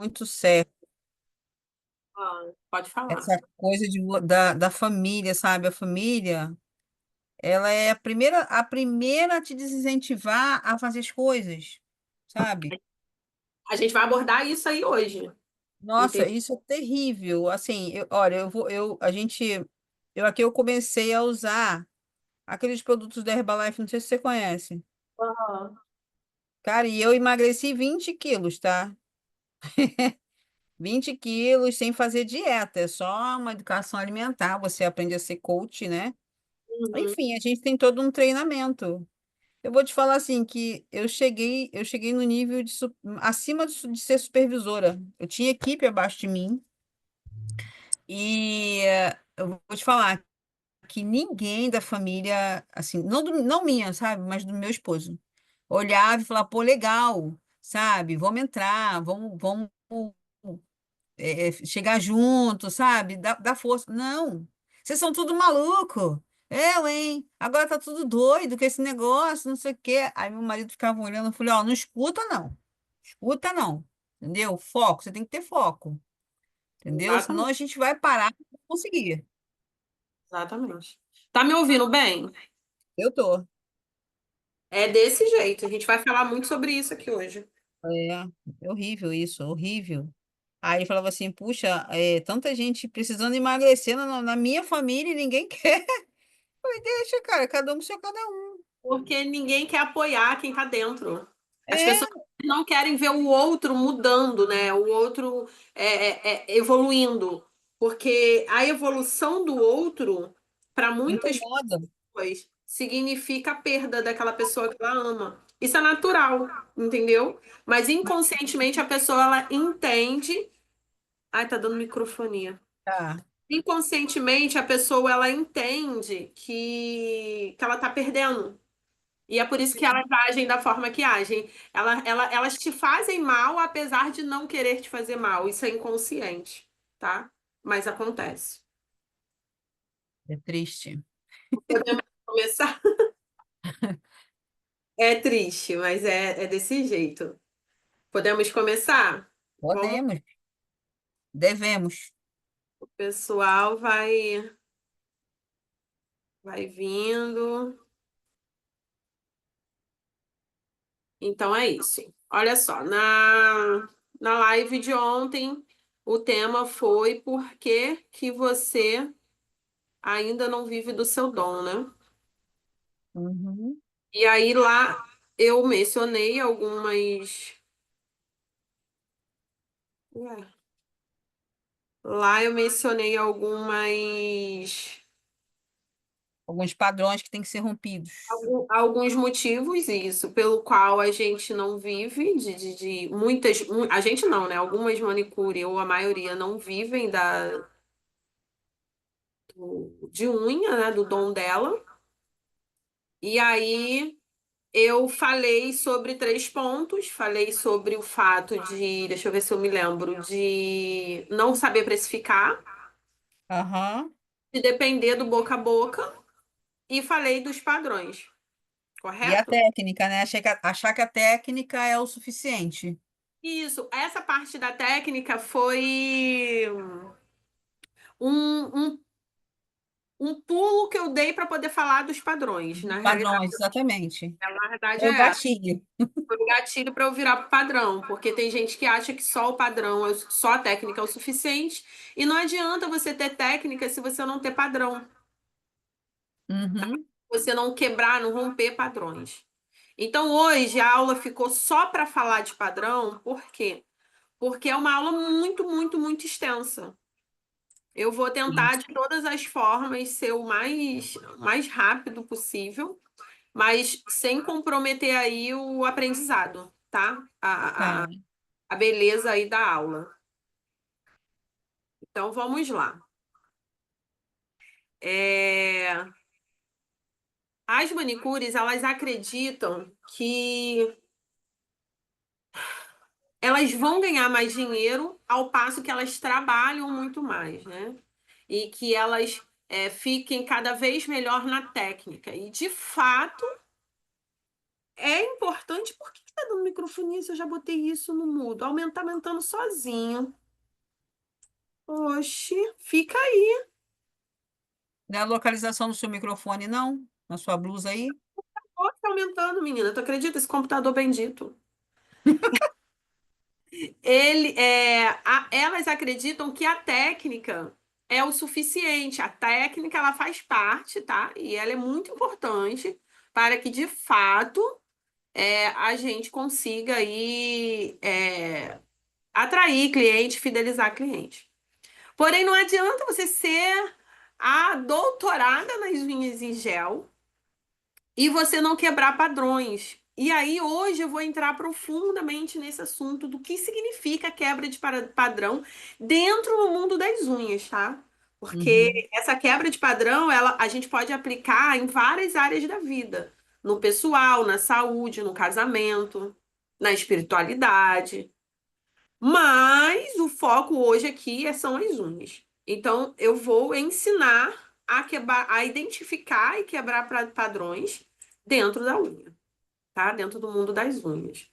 muito certo. Ah, pode falar. Essa coisa da família, sabe? A família, ela é a primeira a te desincentivar a fazer as coisas, sabe? A gente vai abordar isso aí hoje. Nossa, Entendeu? isso é terrível. Assim, olha, eu aqui eu comecei a usar aqueles produtos da Herbalife, não sei se você conhece. Aham. Cara, e eu emagreci 20 quilos, tá? 20 quilos sem fazer dieta, é só uma educação alimentar. Você aprende a ser coach, né? Uhum. Enfim, a gente tem todo um treinamento. Eu vou te falar assim que eu cheguei no nível acima de ser supervisora. Eu tinha equipe abaixo de mim e eu vou te falar que ninguém da família, assim, não minha, sabe, mas do meu esposo, olhava e falava, pô, legal, sabe? Vamos entrar, vamos chegar junto, sabe? Dá força. Não, vocês são tudo maluco. Eu, hein? Agora tá tudo doido com esse negócio, não sei o quê. Aí meu marido ficava olhando, eu falei, ó, não escuta não. Escuta não. Entendeu? Foco, você tem que ter foco. Entendeu? Senão Exatamente. a gente vai parar e não conseguir. Exatamente. Tá me ouvindo bem? Eu tô. É desse jeito. A gente vai falar muito sobre isso aqui hoje. É horrível isso, horrível. Aí ele falava assim, puxa, tanta gente precisando emagrecer na minha família e ninguém quer. Falei, deixa, cara, cada um com seu cada um. Porque ninguém quer apoiar quem tá dentro. As É, pessoas não querem ver o outro mudando, né? O outro evoluindo. Porque a evolução do outro, para muitas incomoda. pessoas, significa a perda daquela pessoa que ela ama. Isso é natural, entendeu? Mas inconscientemente a pessoa ela entende. Ai, tá dando microfonia. Tá. Inconscientemente a pessoa ela entende que ela tá perdendo. E é por isso que elas agem da forma que agem. Elas te fazem mal, apesar de não querer te fazer mal. Isso é inconsciente, tá? Mas acontece. É triste. Podemos começar? É triste, mas é desse jeito. Podemos começar? Vamos, Podemos, devemos. o pessoal vai vindo. Então é isso. Olha só, na live de ontem, o tema foi por que que você ainda não vive do seu dom, né? Uhum. E aí lá eu mencionei algumas. Ué, lá eu mencionei Alguns padrões que têm que ser rompidos. alguns motivos, isso, pelo qual a gente não vive de muitas. A gente não, né? Algumas manicure, ou a maioria, não vivem de unha, né? Do dom dela. E aí. Eu falei sobre três pontos. Falei sobre o fato de, deixa eu ver se eu me lembro, de não saber precificar, Aham. de depender do boca a boca, e falei dos padrões, E a correto? técnica, né? Achar que a técnica é o suficiente. Isso, essa parte da técnica foi um, um, um pulo que eu dei para poder falar dos padrões. Na realidade, Padrões, exatamente. na verdade É o é essa. gatilho. Foi o gatilho para eu virar pro padrão, porque tem gente que acha que só o padrão, só a técnica é o suficiente, e não adianta você ter técnica se você não ter padrão, Uhum. você não quebrar, não romper padrões. Então hoje a aula ficou só para falar de padrão, por quê? Porque é uma aula muito, muito, muito extensa. Eu vou tentar de todas as formas ser o mais rápido possível, mas sem comprometer aí o aprendizado, tá? Tá. A beleza aí da aula. Então vamos lá. É, as manicures, elas acreditam que elas vão ganhar mais dinheiro ao passo que elas trabalham muito mais, né? E que elas fiquem cada vez melhor na técnica. E de fato é importante. Por que tá dando microfonia se eu já botei isso no mudo? Aumentando sozinho. Oxi, fica aí. Não é a localização do seu microfone, não? Na sua blusa aí? Ó, tá aumentando, menina. Tu acredita? Esse computador bendito. Elas acreditam que a técnica é o suficiente. A técnica, ela faz parte, tá? E ela é muito importante para que, de fato, a gente consiga aí, atrair cliente, fidelizar cliente. Porém, não adianta você ser a doutorada nas unhas em gel e você não quebrar padrões. E aí, hoje eu vou entrar profundamente nesse assunto do que significa quebra de padrão dentro do mundo das unhas, tá? Uhum. Porque essa quebra de padrão, a gente pode aplicar em várias áreas da vida, no pessoal, na saúde, no casamento, na espiritualidade. Mas o foco hoje aqui são as unhas. Então, eu vou ensinar a quebrar, a identificar e quebrar padrões dentro da unha, tá? Dentro do mundo das unhas.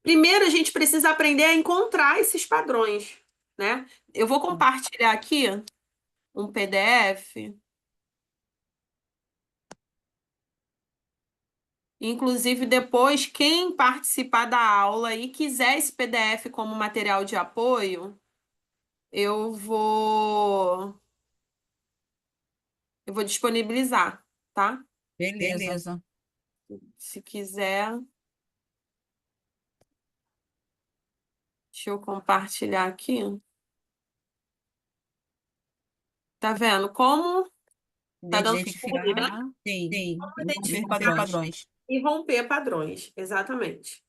Primeiro, a gente precisa aprender a encontrar esses padrões, né? Eu vou compartilhar aqui um PDF. Inclusive, depois, quem participar da aula e quiser esse PDF como material de apoio, eu vou, eu vou disponibilizar, tá? Beleza. Se quiser, deixa eu compartilhar aqui. Tá vendo como tá dando figura, né? Identificar, sim. Como E romper identificar padrões. e romper padrões, exatamente.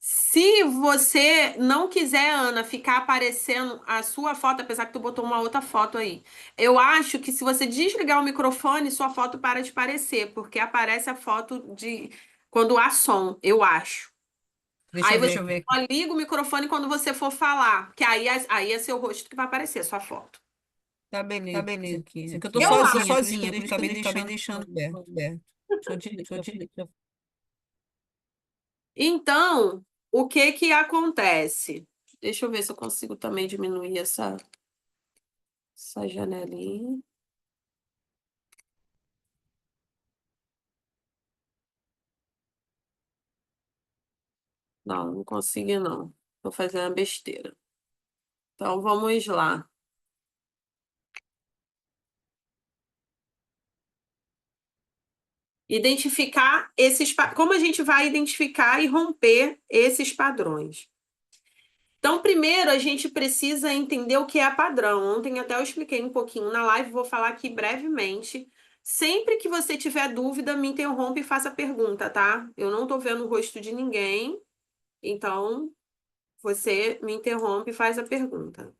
Se você não quiser, Ana, ficar aparecendo a sua foto, apesar que tu botou uma outra foto aí, eu acho que se você desligar o microfone, sua foto para de aparecer, porque aparece a foto de quando há som, eu acho. Deixa Aí eu ver você aqui. só liga o microfone quando você for falar, que aí é seu rosto que vai aparecer, sua foto. Tá, beleza aqui. É que eu tô Eu sozinha, por isso que acho. eu acabei deixando aberto. Deixa eu desligar. Então, o que que acontece? Deixa eu ver se eu consigo também diminuir essa janelinha. Não, não consegui, não. Tô fazendo besteira. Então, vamos lá. Identificar Como a gente vai identificar e romper esses padrões? Então, primeiro, a gente precisa entender o que é padrão. Ontem até eu expliquei um pouquinho na live, vou falar aqui brevemente. Sempre que você tiver dúvida, me interrompe e faça pergunta, tá? Eu não tô vendo o rosto de ninguém, então você me interrompe e faz a pergunta.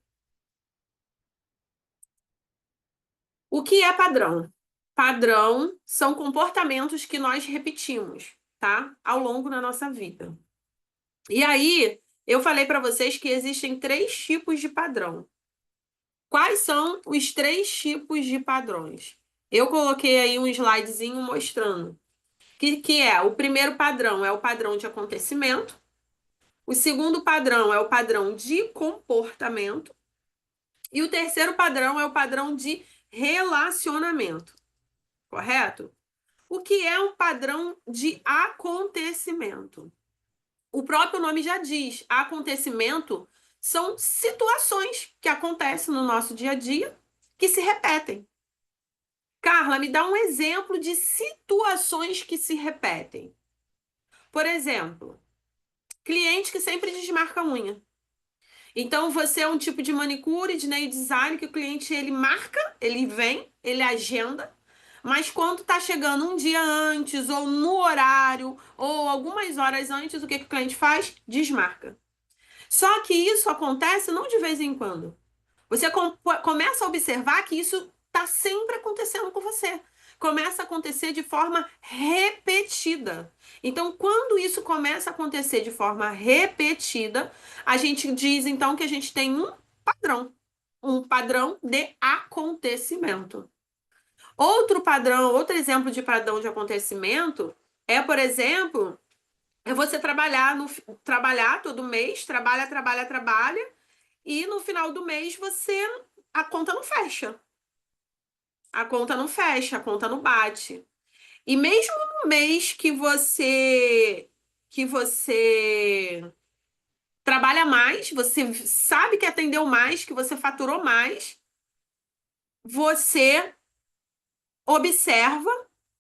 O que é padrão? Padrão são comportamentos que nós repetimos, tá? Ao longo da nossa vida. E aí, eu falei para vocês que existem três tipos de padrão. Quais são os três tipos de padrões? Eu coloquei aí um slidezinho mostrando que é o primeiro padrão é o padrão de acontecimento, o segundo padrão é o padrão de comportamento e o terceiro padrão é o padrão de relacionamento, correto? O que é um padrão de acontecimento? O próprio nome já diz, acontecimento são situações que acontecem no nosso dia a dia que se repetem. Carla, me dá um exemplo de situações que se repetem. Por exemplo, cliente que sempre desmarca a unha. Então, você é um tipo de manicure, de nail design, que o cliente ele marca, ele vem, ele agenda, mas quando está chegando um dia antes, ou no horário, ou algumas horas antes, o que que o cliente faz? Desmarca. Só que isso acontece não de vez em quando. Você começa a observar que isso está sempre acontecendo com você. Começa a acontecer de forma repetida. Então, quando isso começa a acontecer de forma repetida, a gente diz então que a gente tem um padrão de acontecimento. Outro padrão, outro exemplo de padrão de acontecimento é, por exemplo, é você trabalhar todo mês, trabalha, e no final do mês a conta não fecha. A conta não fecha, a conta não bate. E mesmo no mês que você trabalha mais, você sabe que atendeu mais, que você faturou mais, você observa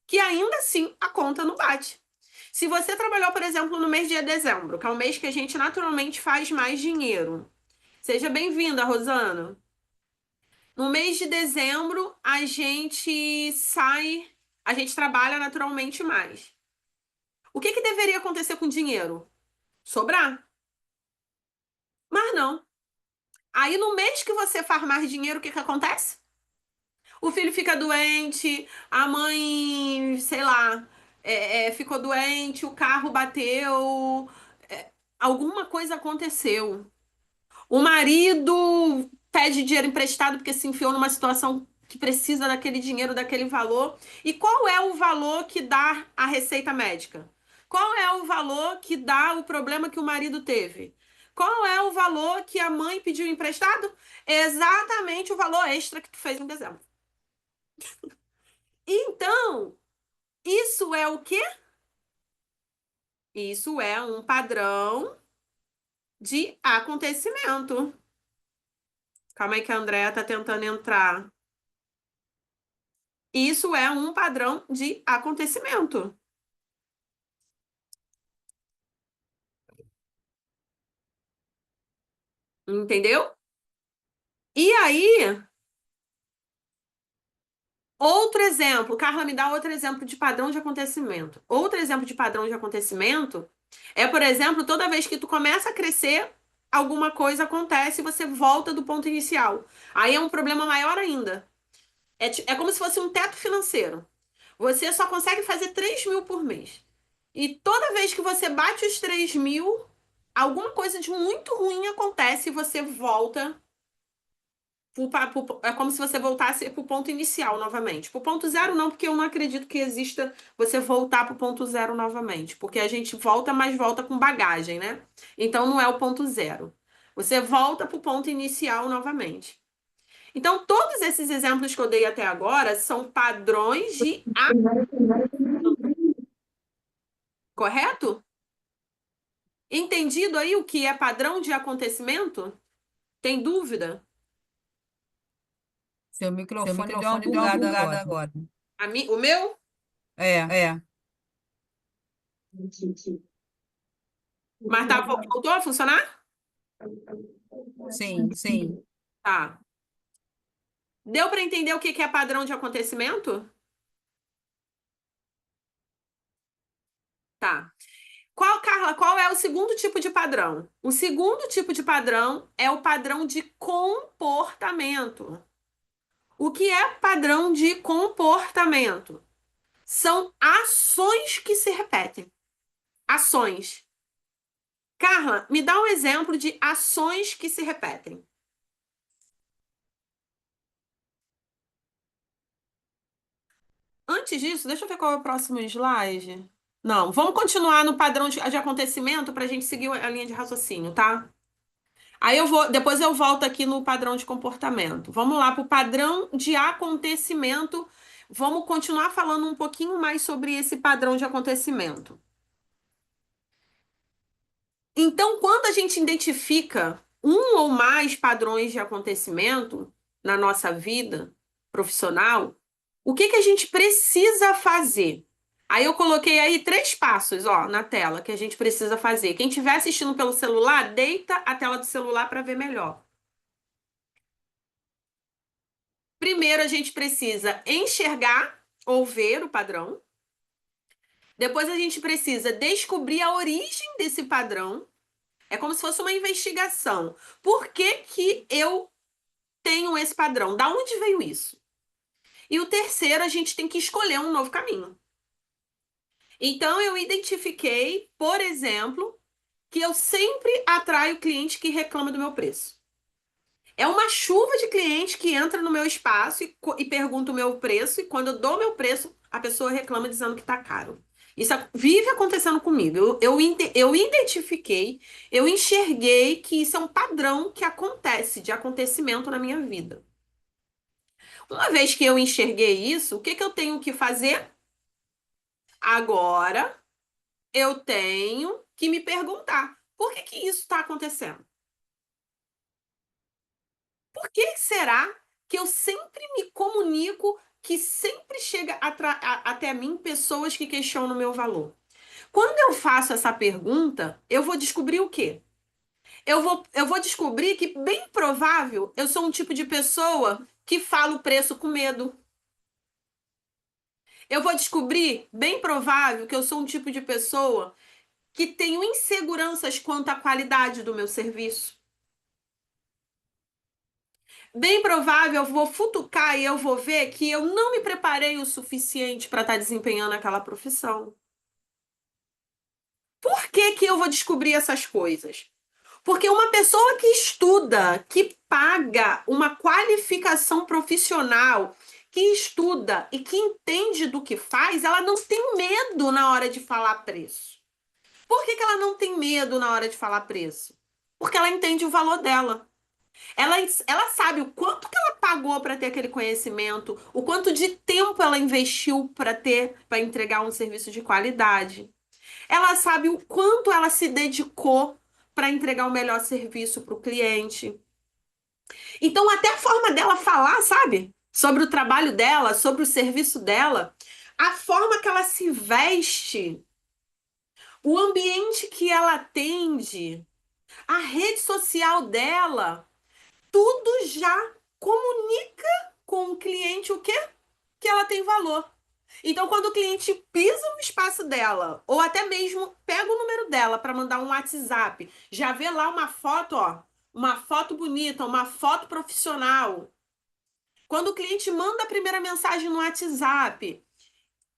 que ainda assim a conta não bate. Se você trabalhou, por exemplo, no mês de dezembro, que é o mês que a gente naturalmente faz mais dinheiro. Seja bem-vinda, Rosana. No mês de dezembro, a gente trabalha naturalmente mais. O que que deveria acontecer com o dinheiro? Sobrar. Mas não. Aí no mês que você faz mais dinheiro, o que que acontece? O filho fica doente, a mãe, sei lá, ficou doente, o carro bateu, é, alguma coisa aconteceu. O marido pede dinheiro emprestado porque se enfiou numa situação que precisa daquele dinheiro, daquele valor. E qual é o valor que dá a receita médica? Qual é o valor que dá o problema que o marido teve? Qual é o valor que a mãe pediu emprestado? Exatamente o valor extra que tu fez em dezembro. Então, isso é o quê? Isso é um padrão de acontecimento. Calma aí que a Andrea tá tentando entrar. Isso é um padrão de acontecimento. Entendeu? E aí, outro exemplo. Carla, me dá outro exemplo de padrão de acontecimento. Outro exemplo de padrão de acontecimento é, por exemplo, toda vez que tu começa a crescer, alguma coisa acontece e você volta do ponto inicial. Aí é um problema maior ainda. É como se fosse um teto financeiro. Você só consegue fazer 3.000 por mês. E toda vez que você bate os 3.000, alguma coisa de muito ruim acontece e você volta. É como se você voltasse para o ponto inicial novamente. Para o ponto zero, não, porque eu não acredito que exista você voltar para o ponto zero novamente. Porque a gente volta, mas volta com bagagem, né? Então não é o ponto zero. Você volta para o ponto inicial novamente. Então, todos esses exemplos que eu dei até agora são padrões de correto? Entendido aí o que é padrão de acontecimento? Tem dúvida? Seu Seu microfone deu uma microfone deu uma bugada bugada agora. agora. O meu? É, Mas tá, voltou a funcionar? sim. Sim. Tá. Deu para entender o que que é padrão de acontecimento? Tá. Carla, qual é o segundo tipo de padrão? O segundo tipo de padrão é o padrão de comportamento. O que é padrão de comportamento? São ações que se repetem. Ações. Carla, me dá um exemplo de ações que se repetem. Antes disso, deixa eu ver qual é o próximo slide. Não, vamos continuar no padrão de acontecimento para a gente seguir a linha de raciocínio, tá? Depois eu volto aqui no padrão de comportamento. Vamos lá para o padrão de acontecimento. Vamos continuar falando um pouquinho mais sobre esse padrão de acontecimento. Então, quando a gente identifica um ou mais padrões de acontecimento na nossa vida profissional, o que que a gente precisa fazer? Aí eu coloquei aí 3 passos, ó, na tela que a gente precisa fazer. Quem estiver assistindo pelo celular, deita a tela do celular para ver melhor. Primeiro, a gente precisa enxergar ou ver o padrão. Depois, a gente precisa descobrir a origem desse padrão. É como se fosse uma investigação. Por que que eu tenho esse padrão? Da onde veio isso? E o terceiro, a gente tem que escolher um novo caminho. Então, eu identifiquei, por exemplo, que eu sempre atraio cliente que reclama do meu preço. É uma chuva de cliente que entra no meu espaço e pergunta o meu preço, e quando eu dou meu preço, a pessoa reclama dizendo que tá caro. Isso vive acontecendo comigo. Eu identifiquei, eu enxerguei que isso é um padrão que acontece, de acontecimento na minha vida. Uma vez que eu enxerguei isso, o que que eu tenho que fazer? Agora eu tenho que me perguntar: por que que isso está acontecendo? Por que será que eu sempre me comunico, que sempre chega até mim pessoas que questionam o meu valor? Quando eu faço essa pergunta, eu vou descobrir o quê? Eu vou descobrir que, bem provável, eu sou um tipo de pessoa que fala o preço com medo. Eu vou descobrir, bem provável, que eu sou um tipo de pessoa que tenho inseguranças quanto à qualidade do meu serviço. Bem provável, eu vou futucar e eu vou ver que eu não me preparei o suficiente para estar desempenhando aquela profissão. Por que que eu vou descobrir essas coisas? Porque uma pessoa que estuda, que paga uma qualificação profissional, que estuda e que entende do que faz, ela não tem medo na hora de falar preço. Por que que ela não tem medo na hora de falar preço? Porque ela entende o valor dela. Ela sabe o quanto que ela pagou para ter aquele conhecimento, o quanto de tempo ela investiu para entregar um serviço de qualidade. Ela sabe o quanto ela se dedicou para entregar o melhor serviço para o cliente. Então, até a forma dela falar, sabe? Sobre o trabalho dela, sobre o serviço dela, a forma que ela se veste, o ambiente que ela atende, a rede social dela, tudo já comunica com o cliente o quê? Que ela tem valor. Então, quando o cliente pisa no espaço dela, ou até mesmo pega o número dela para mandar um WhatsApp, já vê lá uma foto, ó, uma foto bonita, uma foto profissional. Quando o cliente manda a primeira mensagem no WhatsApp,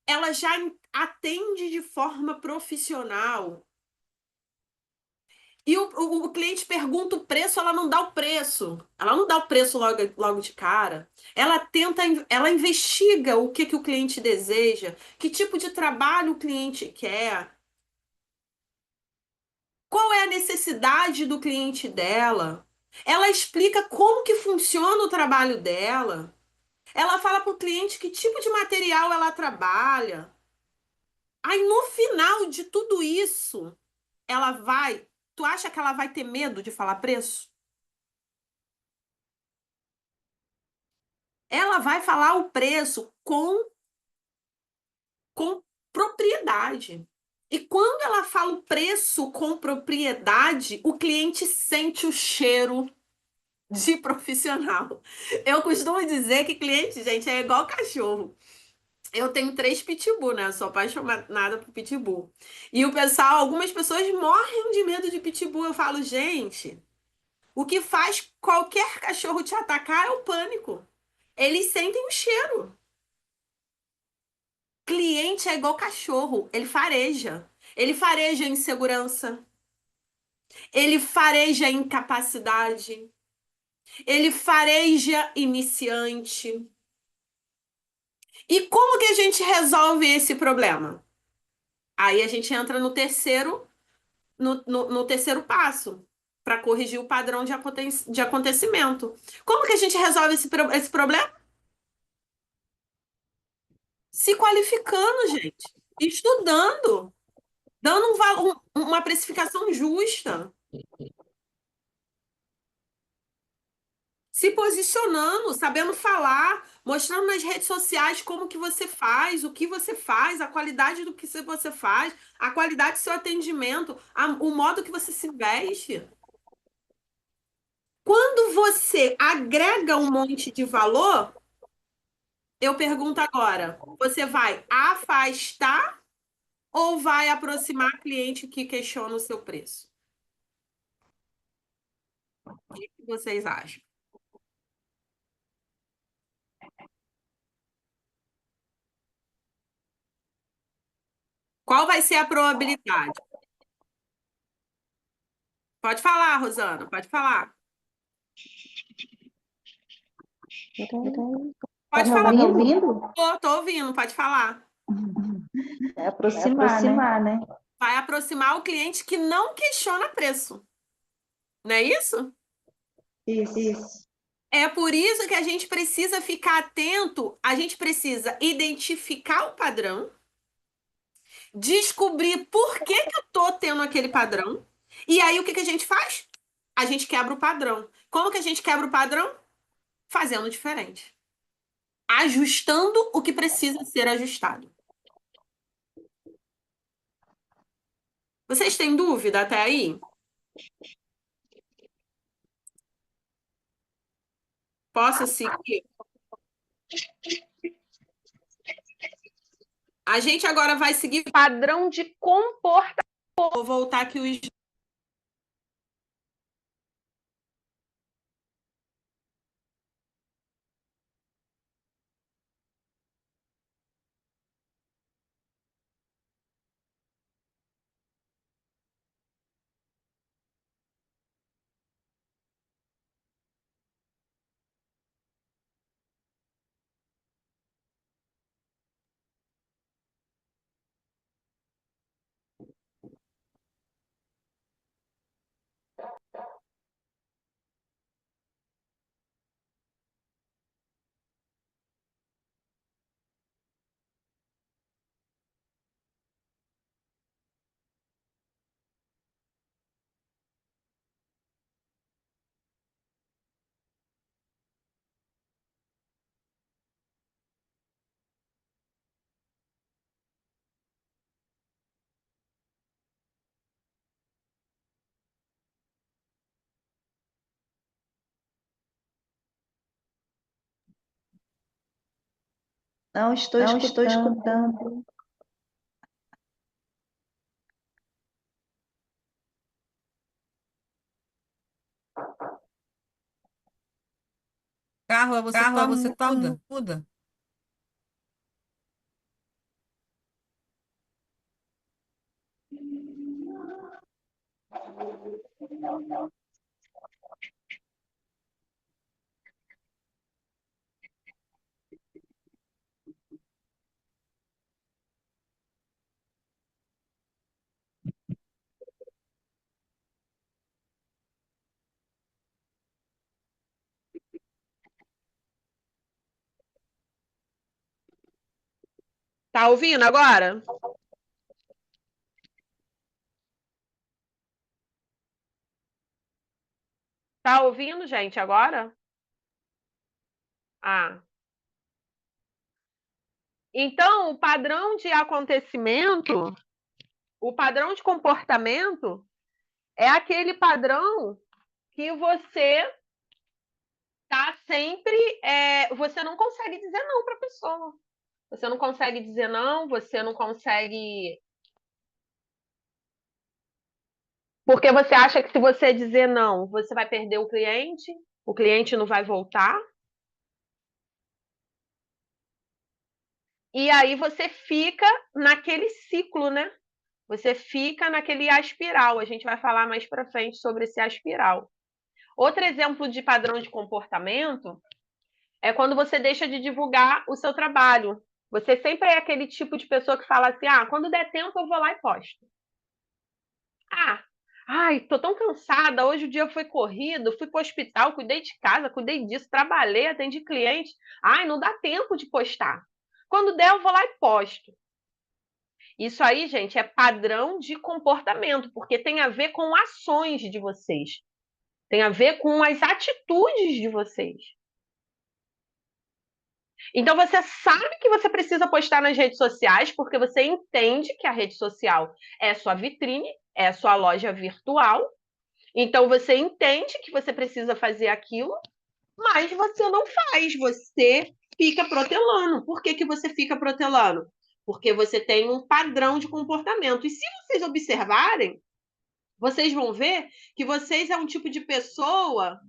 ela já atende de forma profissional. E o cliente pergunta o preço, ela não dá o preço. Ela não dá o preço logo de cara. Ela tenta, ela investiga o que que o cliente deseja, que tipo de trabalho o cliente quer, qual é a necessidade do cliente dela. Ela explica como que funciona o trabalho dela. Ela fala para o cliente que tipo de material ela trabalha. Aí no final de tudo isso, ela vai. Tu acha que ela vai ter medo de falar preço? Ela vai falar o preço com propriedade. E quando ela fala o preço com propriedade, o cliente sente o cheiro de profissional. Eu costumo dizer que cliente, gente, é igual cachorro. Eu tenho três pitbull, né? Eu sou apaixonada por pitbull. E o pessoal, algumas pessoas morrem de medo de pitbull. Eu falo, gente, o que faz qualquer cachorro te atacar é o pânico. Eles sentem o cheiro. Cliente é igual cachorro, ele fareja. Ele fareja insegurança, ele fareja incapacidade, ele fareja iniciante. E como que a gente resolve esse problema? Aí a gente entra no terceiro passo, para corrigir o padrão de acontecimento. Como que a gente resolve esse problema? Se qualificando, gente, estudando, dando uma precificação justa. Se posicionando, sabendo falar, mostrando nas redes sociais como que você faz, o que você faz, a qualidade do que você faz, a qualidade do seu atendimento, o modo que você se veste. Quando você agrega um monte de valor, eu pergunto agora, você vai afastar ou vai aproximar cliente que questiona o seu preço? O que vocês acham? Qual vai ser a probabilidade? Pode falar, Rosana, pode falar. Pode Tá falar. me ouvindo? Tô ouvindo, pode falar. É aproximar, né? Vai aproximar o cliente que não questiona preço. Não é isso? Isso. É por isso que a gente precisa ficar atento, a gente precisa identificar o padrão, descobrir por que que eu tô tendo aquele padrão, e aí o que que a gente faz? A gente quebra o padrão. Como que a gente quebra o padrão? Fazendo diferente. Ajustando o que precisa ser ajustado. Vocês têm dúvida até aí? Posso seguir? A gente agora vai seguir padrão de comportamento. Vou voltar aqui os. Não estou escutando. Carla, você tá muda. Tá ouvindo agora? Tá ouvindo, gente, agora? Ah. Então, o padrão de acontecimento, o padrão de comportamento é aquele padrão que você tá sempre, você não consegue dizer não para a pessoa. Você não consegue dizer não, você não consegue. Porque você acha que se você dizer não, você vai perder o cliente não vai voltar. E aí você fica naquele ciclo, né? Você fica naquele aspiral. A gente vai falar mais para frente sobre esse aspiral. Outro exemplo de padrão de comportamento é quando você deixa de divulgar o seu trabalho. Você sempre é aquele tipo de pessoa que fala assim: ah, quando der tempo eu vou lá e posto. Ah, ai, tô tão cansada. Hoje o dia foi corrido, fui pro hospital, cuidei de casa, cuidei disso, trabalhei, atendi cliente. Ai, não dá tempo de postar. Quando der, eu vou lá e posto. Isso aí, gente, é padrão de comportamento, porque tem a ver com ações de vocês. Tem a ver com as atitudes de vocês. Então você sabe que você precisa postar nas redes sociais, porque você entende que a rede social é sua vitrine, é sua loja virtual. Então você entende que você precisa fazer aquilo, mas você não faz, você fica protelando. Por que que você fica protelando? Porque você tem um padrão de comportamento. E se vocês observarem, vocês vão ver que vocês é um tipo de pessoa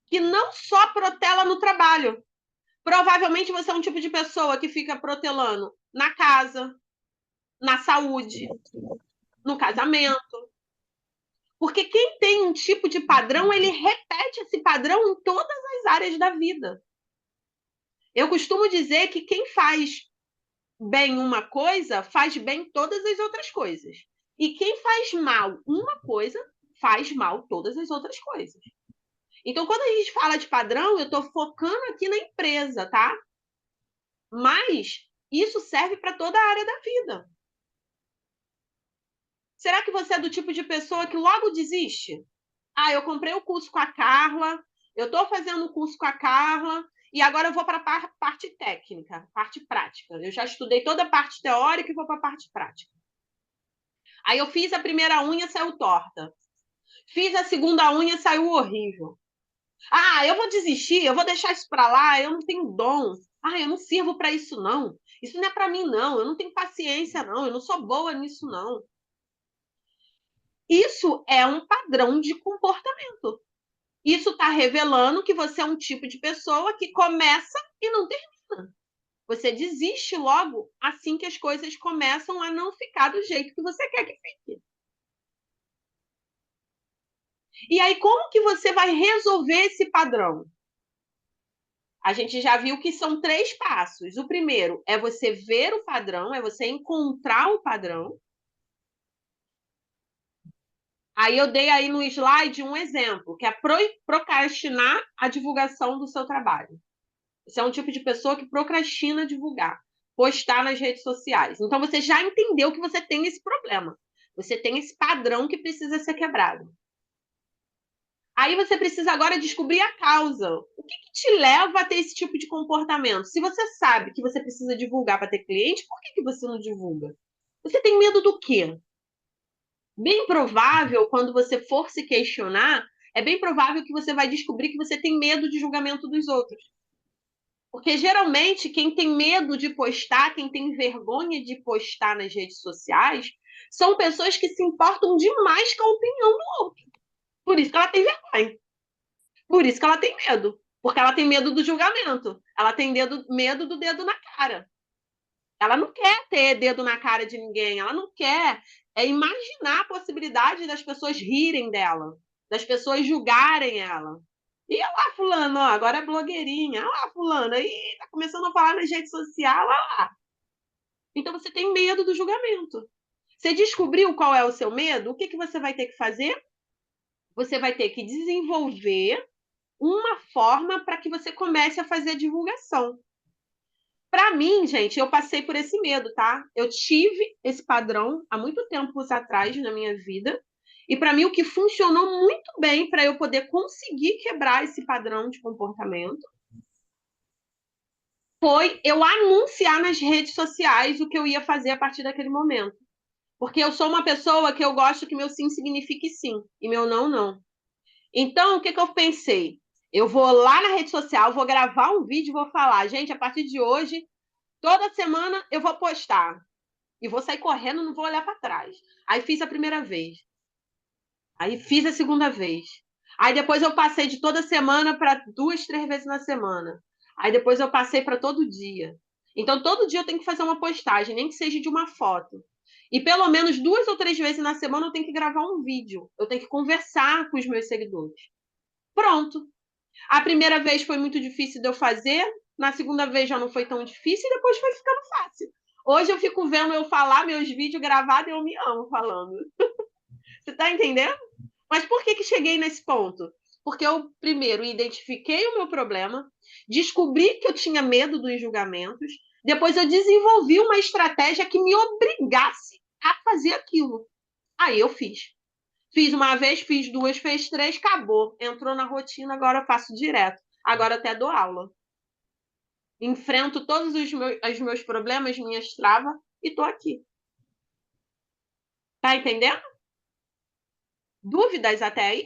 que não só protela no trabalho. Provavelmente você é um tipo de pessoa que fica protelando na casa, na saúde, no casamento. Porque quem tem um tipo de padrão, ele repete esse padrão em todas as áreas da vida. Eu costumo dizer que quem faz bem uma coisa, faz bem todas as outras coisas. E quem faz mal uma coisa, faz mal todas as outras coisas. Então, quando a gente fala de padrão, eu estou focando aqui na empresa, tá? Mas isso serve para toda a área da vida. Será que você é do tipo de pessoa que logo desiste? Ah, eu comprei o curso com a Carla, eu estou fazendo o curso com a Carla, e agora eu vou para a parte técnica, parte prática. Eu já estudei toda a parte teórica e vou para a parte prática. Aí eu fiz a primeira unha, saiu torta. Fiz a segunda unha, saiu horrível. Ah, eu vou desistir, eu vou deixar isso para lá, eu não tenho dom. Ah, eu não sirvo para isso, não. Isso não é para mim, não. Eu não tenho paciência, não. Eu não sou boa nisso, não. Isso é um padrão de comportamento. Isso está revelando que você é um tipo de pessoa que começa e não termina. Você desiste logo assim que as coisas começam a não ficar do jeito que você quer que fique. E aí, como que você vai resolver esse padrão? A gente já viu que são 3 passos. O primeiro é você ver o padrão, é você encontrar o padrão. Aí eu dei aí no slide um exemplo, que é procrastinar a divulgação do seu trabalho. Você é um tipo de pessoa que procrastina divulgar, postar nas redes sociais. Então você já entendeu que você tem esse problema. Você tem esse padrão que precisa ser quebrado. Aí você precisa agora descobrir a causa. O que te leva a ter esse tipo de comportamento? Se você sabe que você precisa divulgar para ter cliente, por que você não divulga? Você tem medo do quê? Bem provável, quando você for se questionar, é bem provável que você vai descobrir que você tem medo de julgamento dos outros. Porque geralmente quem tem medo de postar, quem tem vergonha de postar nas redes sociais, são pessoas que se importam demais com a opinião do outro. Por isso que ela tem vergonha. Por isso que ela tem medo. Porque ela tem medo do julgamento. Ela tem medo do dedo na cara. Ela não quer ter dedo na cara de ninguém. Ela não quer imaginar a possibilidade das pessoas rirem dela, das pessoas julgarem ela. E olha lá, fulano, ó, agora é blogueirinha. Olha lá, fulano, aí tá começando a falar nas redes sociais, olha lá. Então você tem medo do julgamento. Você descobriu qual é o seu medo? O que você vai ter que fazer? Você vai ter que desenvolver uma forma para que você comece a fazer a divulgação. Para mim, gente, eu passei por esse medo, tá? Eu tive esse padrão há muito tempo atrás na minha vida. E para mim, o que funcionou muito bem para eu poder conseguir quebrar esse padrão de comportamento foi eu anunciar nas redes sociais o que eu ia fazer a partir daquele momento. Porque eu sou uma pessoa que eu gosto que meu sim signifique sim e meu não, não. Então, o que eu pensei? Eu vou lá na rede social, vou gravar um vídeo e vou falar, gente, a partir de hoje, toda semana eu vou postar. E vou sair correndo, não vou olhar para trás. Aí fiz a primeira vez. Aí fiz a segunda vez. Aí depois eu passei de toda semana para 2, 3 vezes na semana. Aí depois eu passei para todo dia. Então, todo dia eu tenho que fazer uma postagem, nem que seja de uma foto. E pelo menos 2 ou 3 vezes na semana eu tenho que gravar um vídeo. Eu tenho que conversar com os meus seguidores. Pronto. A primeira vez foi muito difícil de eu fazer, na segunda vez já não foi tão difícil e depois foi ficando fácil. Hoje eu fico vendo eu falar meus vídeos gravados e eu me amo falando. Você tá entendendo? Mas por que cheguei nesse ponto? Porque eu, primeiro, identifiquei o meu problema, descobri que eu tinha medo dos julgamentos, depois eu desenvolvi uma estratégia que me obrigasse a fazer aquilo. Aí eu fiz. Fiz uma vez, fiz 2, fiz 3, acabou. Entrou na rotina, agora eu faço direto. Agora até dou aula. Enfrento todos os meus problemas, minhas travas, e tô aqui. Tá entendendo? Dúvidas até aí?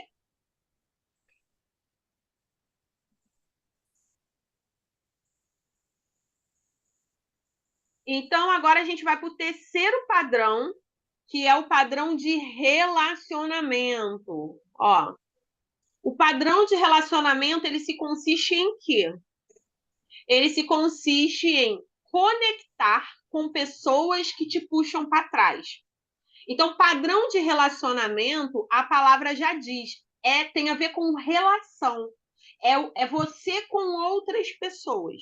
Então, agora a gente vai para o terceiro padrão, que é o padrão de relacionamento. Ó, o padrão de relacionamento, ele se consiste em quê? Ele se consiste em conectar com pessoas que te puxam para trás. Então, padrão de relacionamento, a palavra já diz, tem a ver com relação. É você com outras pessoas.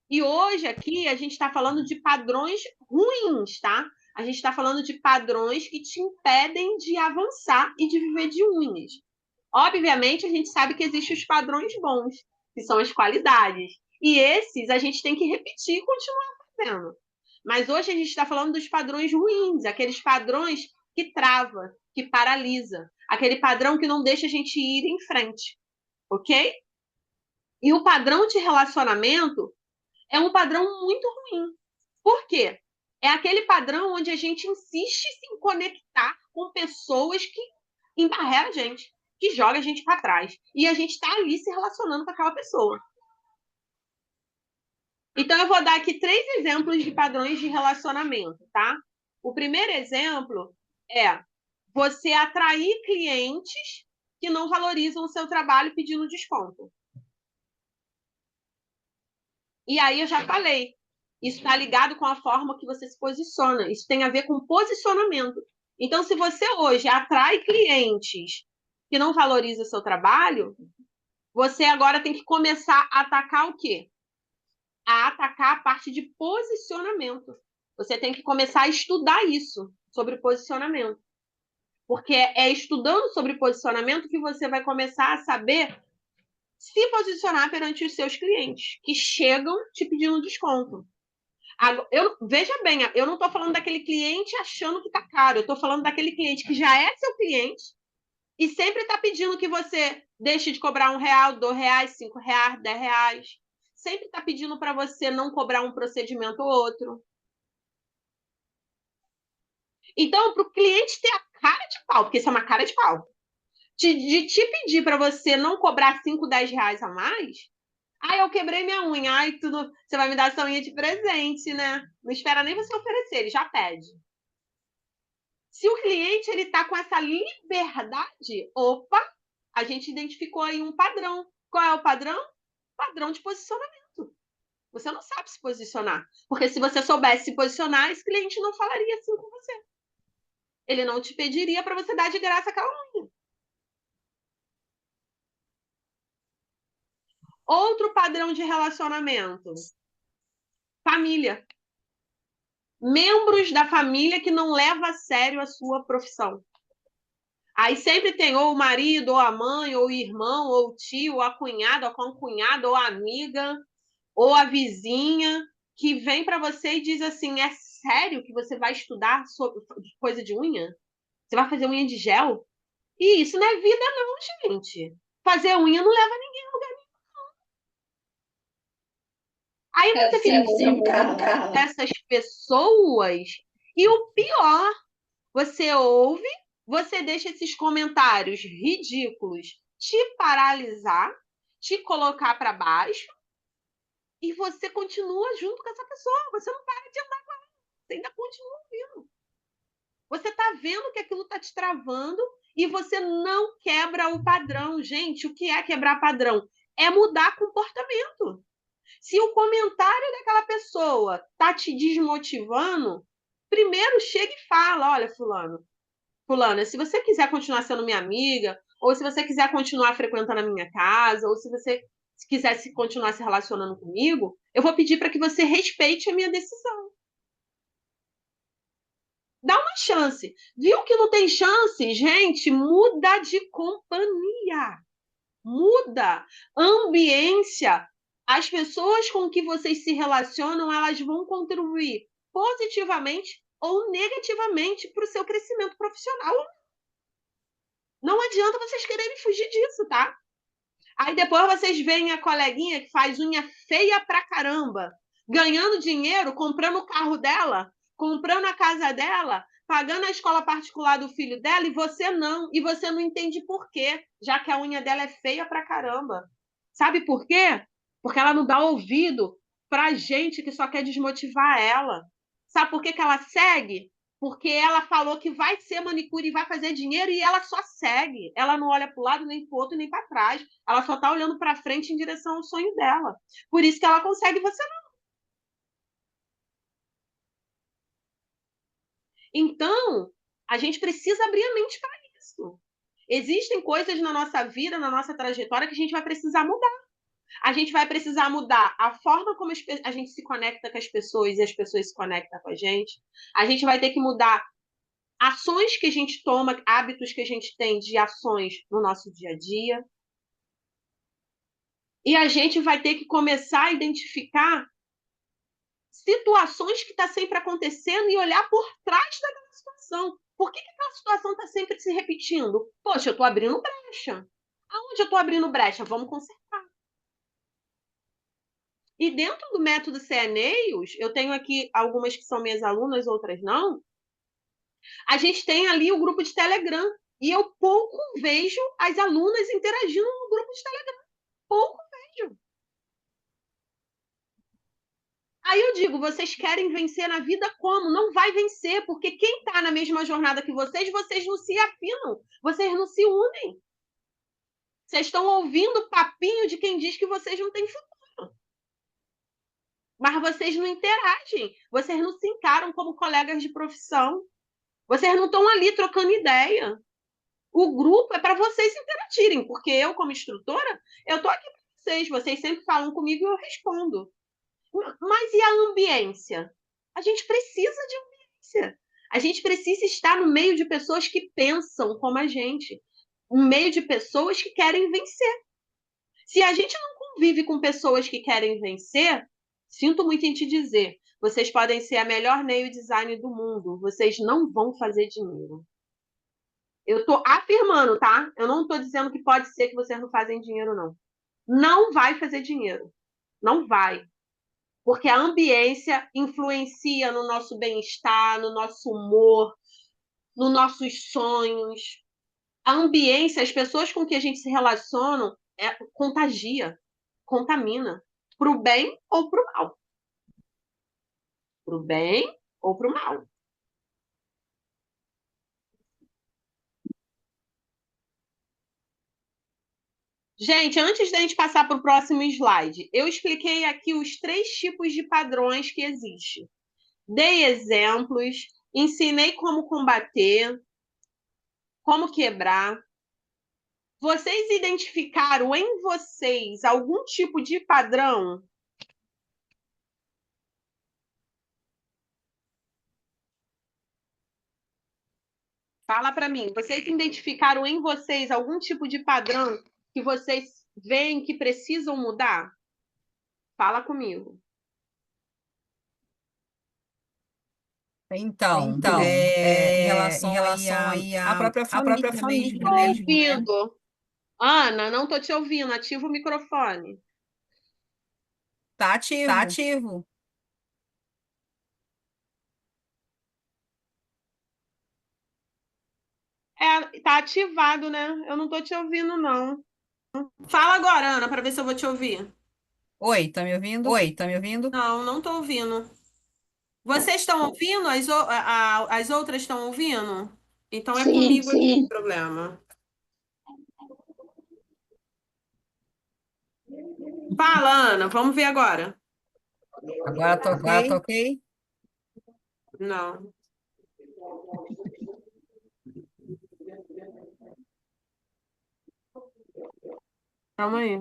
E hoje aqui a gente está falando de padrões ruins, tá? A gente está falando de padrões que te impedem de avançar e de viver de unhas. Obviamente, a gente sabe que existem os padrões bons, que são as qualidades. E esses a gente tem que repetir e continuar fazendo. Mas hoje a gente está falando dos padrões ruins, aqueles padrões que trava, que paralisa, aquele padrão que não deixa a gente ir em frente, ok? E o padrão de relacionamento é um padrão muito ruim. Por quê? É aquele padrão onde a gente insiste em conectar com pessoas que embarreram a gente, que joga a gente para trás. E a gente está ali se relacionando com aquela pessoa. Então, eu vou dar aqui 3 exemplos de padrões de relacionamento, tá? O primeiro exemplo é você atrair clientes que não valorizam o seu trabalho pedindo desconto. E aí eu já falei, isso está ligado com a forma que você se posiciona. Isso tem a ver com posicionamento. Então, se você hoje atrai clientes que não valorizam o seu trabalho, você agora tem que começar a atacar o quê? A atacar a parte de posicionamento. Você tem que começar a estudar isso, sobre posicionamento. Porque é estudando sobre posicionamento que você vai começar a saber se posicionar perante os seus clientes, que chegam te pedindo desconto. Veja bem, eu não estou falando daquele cliente achando que está caro, eu estou falando daquele cliente que já é seu cliente e sempre está pedindo que você deixe de cobrar R$1, R$2, R$5, R$10. Sempre está pedindo para você não cobrar um procedimento ou outro. Então, para o cliente ter a cara de pau, porque isso é uma cara de pau, de te pedir para você não cobrar 5, R$10 a mais, eu quebrei minha unha. Você vai me dar essa unha de presente, né? Não espera nem você oferecer, ele já pede. Se o cliente ele está com essa liberdade, opa, a gente identificou aí um padrão. Qual é o padrão? Padrão de posicionamento. Você não sabe se posicionar. Porque se você soubesse se posicionar, esse cliente não falaria assim com você. Ele não te pediria para você dar de graça aquela unha. Outro padrão de relacionamento. Família. Membros da família que não levam a sério a sua profissão. Aí sempre tem ou o marido, ou a mãe, ou o irmão, ou o tio, ou a cunhada, ou a concunhada, ou a amiga, ou a vizinha, que vem para você e diz assim, é sério que você vai estudar sobre coisa de unha? Você vai fazer unha de gel? E isso não é vida não, gente. Fazer unha não leva ninguém a lugar nenhum. Aí você fica cercado dessas pessoas e o pior, você ouve, você deixa esses comentários ridículos te paralisar, te colocar para baixo e você continua junto com essa pessoa. Você não para de andar com ela, você ainda continua ouvindo. Você está vendo que aquilo está te travando e você não quebra o padrão. Gente, o que é quebrar padrão? É mudar comportamento. Se o comentário daquela pessoa está te desmotivando, primeiro chega e fala, olha, fulana, se você quiser continuar sendo minha amiga, ou se você quiser continuar frequentando a minha casa, ou se você quiser continuar se relacionando comigo, eu vou pedir para que você respeite a minha decisão. Dá uma chance. Viu que não tem chance? Gente, muda de companhia. Muda. Ambiência. As pessoas com que vocês se relacionam, elas vão contribuir positivamente ou negativamente para o seu crescimento profissional. Não adianta vocês quererem fugir disso, tá? Aí depois vocês veem a coleguinha que faz unha feia pra caramba, ganhando dinheiro, comprando o carro dela, comprando a casa dela, pagando a escola particular do filho dela, e você não. E você não entende por quê, já que a unha dela é feia pra caramba. Sabe por quê? Porque ela não dá ouvido pra gente que só quer desmotivar ela. Sabe por que que ela segue? Porque ela falou que vai ser manicure e vai fazer dinheiro e ela só segue. Ela não olha para o lado, nem para o outro, nem para trás. Ela só está olhando para frente em direção ao sonho dela. Por isso que ela consegue, você não. Então, a gente precisa abrir a mente para isso. Existem coisas na nossa vida, na nossa trajetória, que a gente vai precisar mudar. A gente vai precisar mudar a forma como a gente se conecta com as pessoas e as pessoas se conectam com a gente. A gente vai ter que mudar ações que a gente toma, hábitos que a gente tem de ações no nosso dia a dia. E a gente vai ter que começar a identificar situações que estão sempre acontecendo e olhar por trás daquela situação. Por que aquela situação está sempre se repetindo? Poxa, eu estou abrindo brecha. Aonde eu estou abrindo brecha? Vamos consertar. E dentro do método CNEIOS, eu tenho aqui algumas que são minhas alunas, outras não. A gente tem ali o grupo de Telegram. E eu pouco vejo as alunas interagindo no grupo de Telegram. Pouco vejo. Aí eu digo, vocês querem vencer na vida como? Não vai vencer, porque quem está na mesma jornada que vocês não se afinam, vocês não se unem. Vocês estão ouvindo o papinho de quem diz que vocês não têm futuro. Mas vocês não interagem, vocês não se encaram como colegas de profissão. Vocês não estão ali trocando ideia. O grupo é para vocês interagirem, porque eu, como instrutora, eu estou aqui para vocês. Vocês sempre falam comigo e eu respondo. Mas e a ambiência? A gente precisa de ambiência. A gente precisa estar no meio de pessoas que pensam como a gente, no meio de pessoas que querem vencer. Se a gente não convive com pessoas que querem vencer, sinto muito em te dizer, vocês podem ser a melhor nail design do mundo, vocês não vão fazer dinheiro. Eu estou afirmando, tá? Eu não estou dizendo que pode ser que vocês não fazem dinheiro, não. Não vai fazer dinheiro. Não vai. Porque a ambiência influencia no nosso bem-estar, no nosso humor, nos nossos sonhos. A ambiência, as pessoas com que a gente se relaciona, contagia, contamina, para o bem ou para o mal. Para o bem ou para o mal. Gente, antes da gente passar para o próximo slide, eu expliquei aqui os 3 tipos de padrões que existem. Dei exemplos, ensinei como combater, como quebrar. Vocês identificaram em vocês algum tipo de padrão? Fala para mim. Vocês identificaram em vocês algum tipo de padrão que vocês veem que precisam mudar? Fala comigo. Então, em relação aí à à própria própria família família mesmo, né? ouvindo. Ana, não estou te ouvindo. Ativa o microfone. Tá Tá ativo. ativo. Tá ativado, né? Eu não estou te ouvindo, não. Fala agora, Ana, para ver se eu vou te ouvir. Oi, tá me ouvindo? Oi, tá me ouvindo? Não, não estou ouvindo. Vocês estão ouvindo? As outras estão ouvindo? Então é Sim, comigo aqui o problema. Fala, Ana, vamos ver agora. Agora tá Agora tá ok? ok? Não. Calma aí.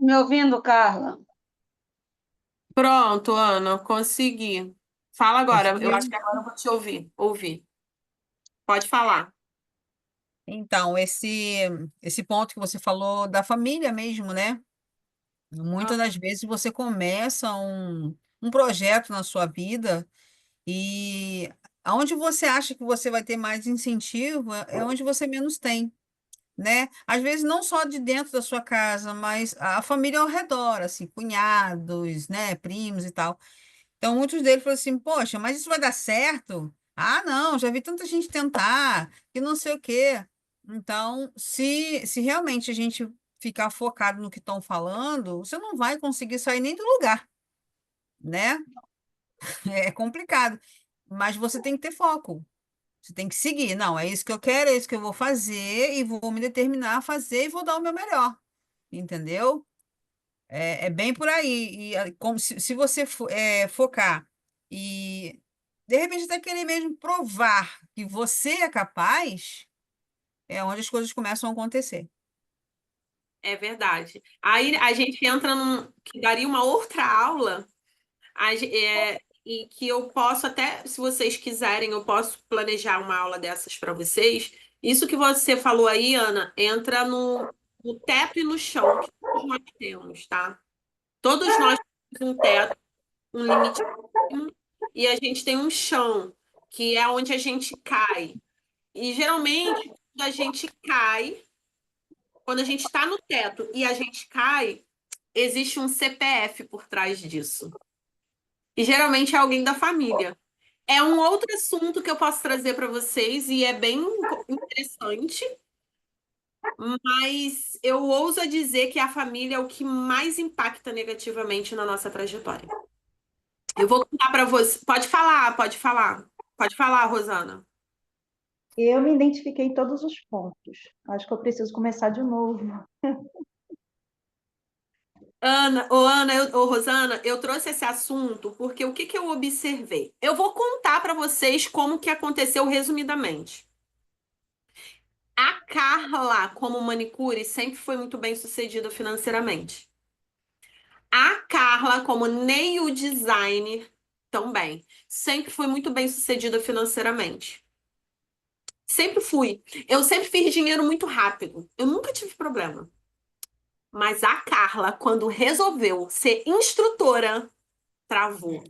Me ouvindo, Carla? Pronto, Ana, consegui. Fala agora. Eu acho Conseguiu? que agora eu vou te ouvir. Ouvir. Pode falar. Então, esse ponto que você falou da família mesmo, né? Muitas Ah, das vezes você começa um projeto na sua vida e aonde você acha que você vai ter mais incentivo é onde você menos tem, né? Às vezes não só de dentro da sua casa, mas a família ao redor, assim, cunhados, né, primos e tal. Então, muitos deles falam assim, poxa, mas isso vai dar certo? Ah, não, já vi tanta gente tentar, que não sei o quê. Então, se realmente a gente ficar focado no que estão falando, você não vai conseguir sair nem do lugar, né? É complicado. Mas você tem que ter foco. Você tem que seguir. Não, é isso que eu quero, é isso que eu vou fazer, e vou me determinar a fazer e vou dar o meu melhor. Entendeu? É bem por aí. E como se você focar e De repente, até querer mesmo provar que você é capaz, é onde as coisas começam a acontecer. É verdade. Aí a gente entra que daria uma outra aula, e que eu posso até, se vocês quiserem, eu posso planejar uma aula dessas para vocês. Isso que você falou aí, Ana, entra no teto e no chão que todos nós temos, tá? Todos nós temos um teto, um limite mínimo, e a gente tem um chão, que é onde a gente cai. E geralmente, quando a gente cai, quando a gente está no teto e a gente cai, existe um CPF por trás disso. E geralmente é alguém da família. É um outro assunto que eu posso trazer para vocês e é bem interessante, mas eu ouso dizer que a família é o que mais impacta negativamente na nossa trajetória. Eu vou contar para você. Pode falar, pode falar. Pode falar, Rosana. Eu me identifiquei em todos os pontos. Acho que eu preciso começar de novo. Rosana, eu trouxe esse assunto porque o que que eu observei? Eu vou contar para vocês como que aconteceu resumidamente. A Carla, como manicure, sempre foi muito bem sucedida financeiramente. A Carla, como nail designer, também. Sempre foi muito bem sucedida financeiramente. Sempre fui. Eu sempre fiz dinheiro muito rápido. Eu nunca tive problema. Mas a Carla, quando resolveu ser instrutora, travou.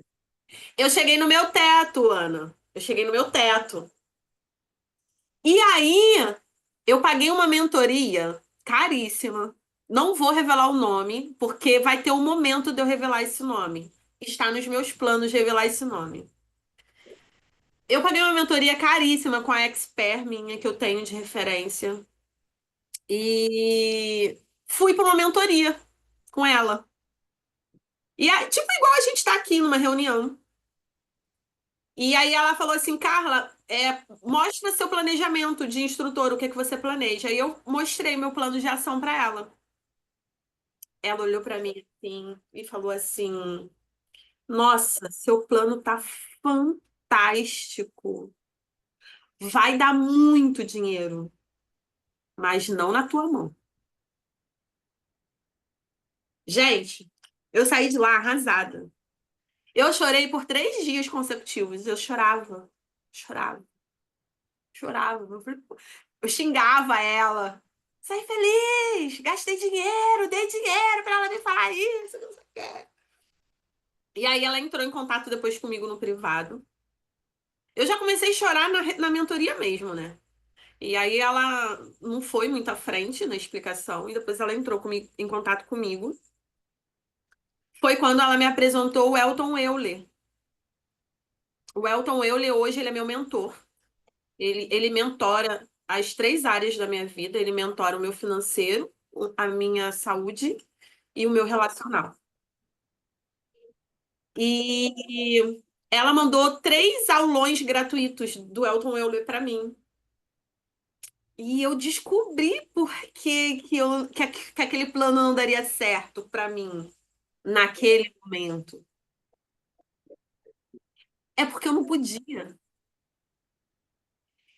Eu cheguei no meu teto, Ana. Eu cheguei no meu teto. E aí, eu paguei uma mentoria caríssima. Não vou revelar o nome, porque vai ter um momento de eu revelar esse nome. Está nos meus planos revelar esse nome. Eu paguei uma mentoria caríssima com a expert minha, que eu tenho de referência. E fui para uma mentoria com ela. E aí, tipo, igual a gente está aqui numa reunião. E aí ela falou assim, Carla, mostra seu planejamento de instrutor, o que que você planeja. E eu mostrei meu plano de ação para ela. Ela olhou para mim assim e falou assim: Nossa, seu plano tá fantástico. Vai dar muito dinheiro, mas não na tua mão. Gente, eu saí de lá arrasada. Eu chorei por 3 dias consecutivos. Eu chorava, chorava, chorava. Eu xingava ela. Sai feliz, gastei dinheiro, dei dinheiro para ela me falar isso, não sei o quê. E aí ela entrou em contato depois comigo no privado. Eu já comecei a chorar na mentoria mesmo, né? E aí ela não foi muito à frente na explicação, e depois ela entrou em contato comigo. Foi quando ela me apresentou o Elton Euler. O Elton Euler hoje ele é meu mentor. Ele mentora as 3 áreas da minha vida. Ele mentora o meu financeiro, a minha saúde e o meu relacional. E ela mandou 3 aulões gratuitos do Elton Euler para mim. E eu descobri por que aquele plano não daria certo para mim naquele momento. É porque eu não podia.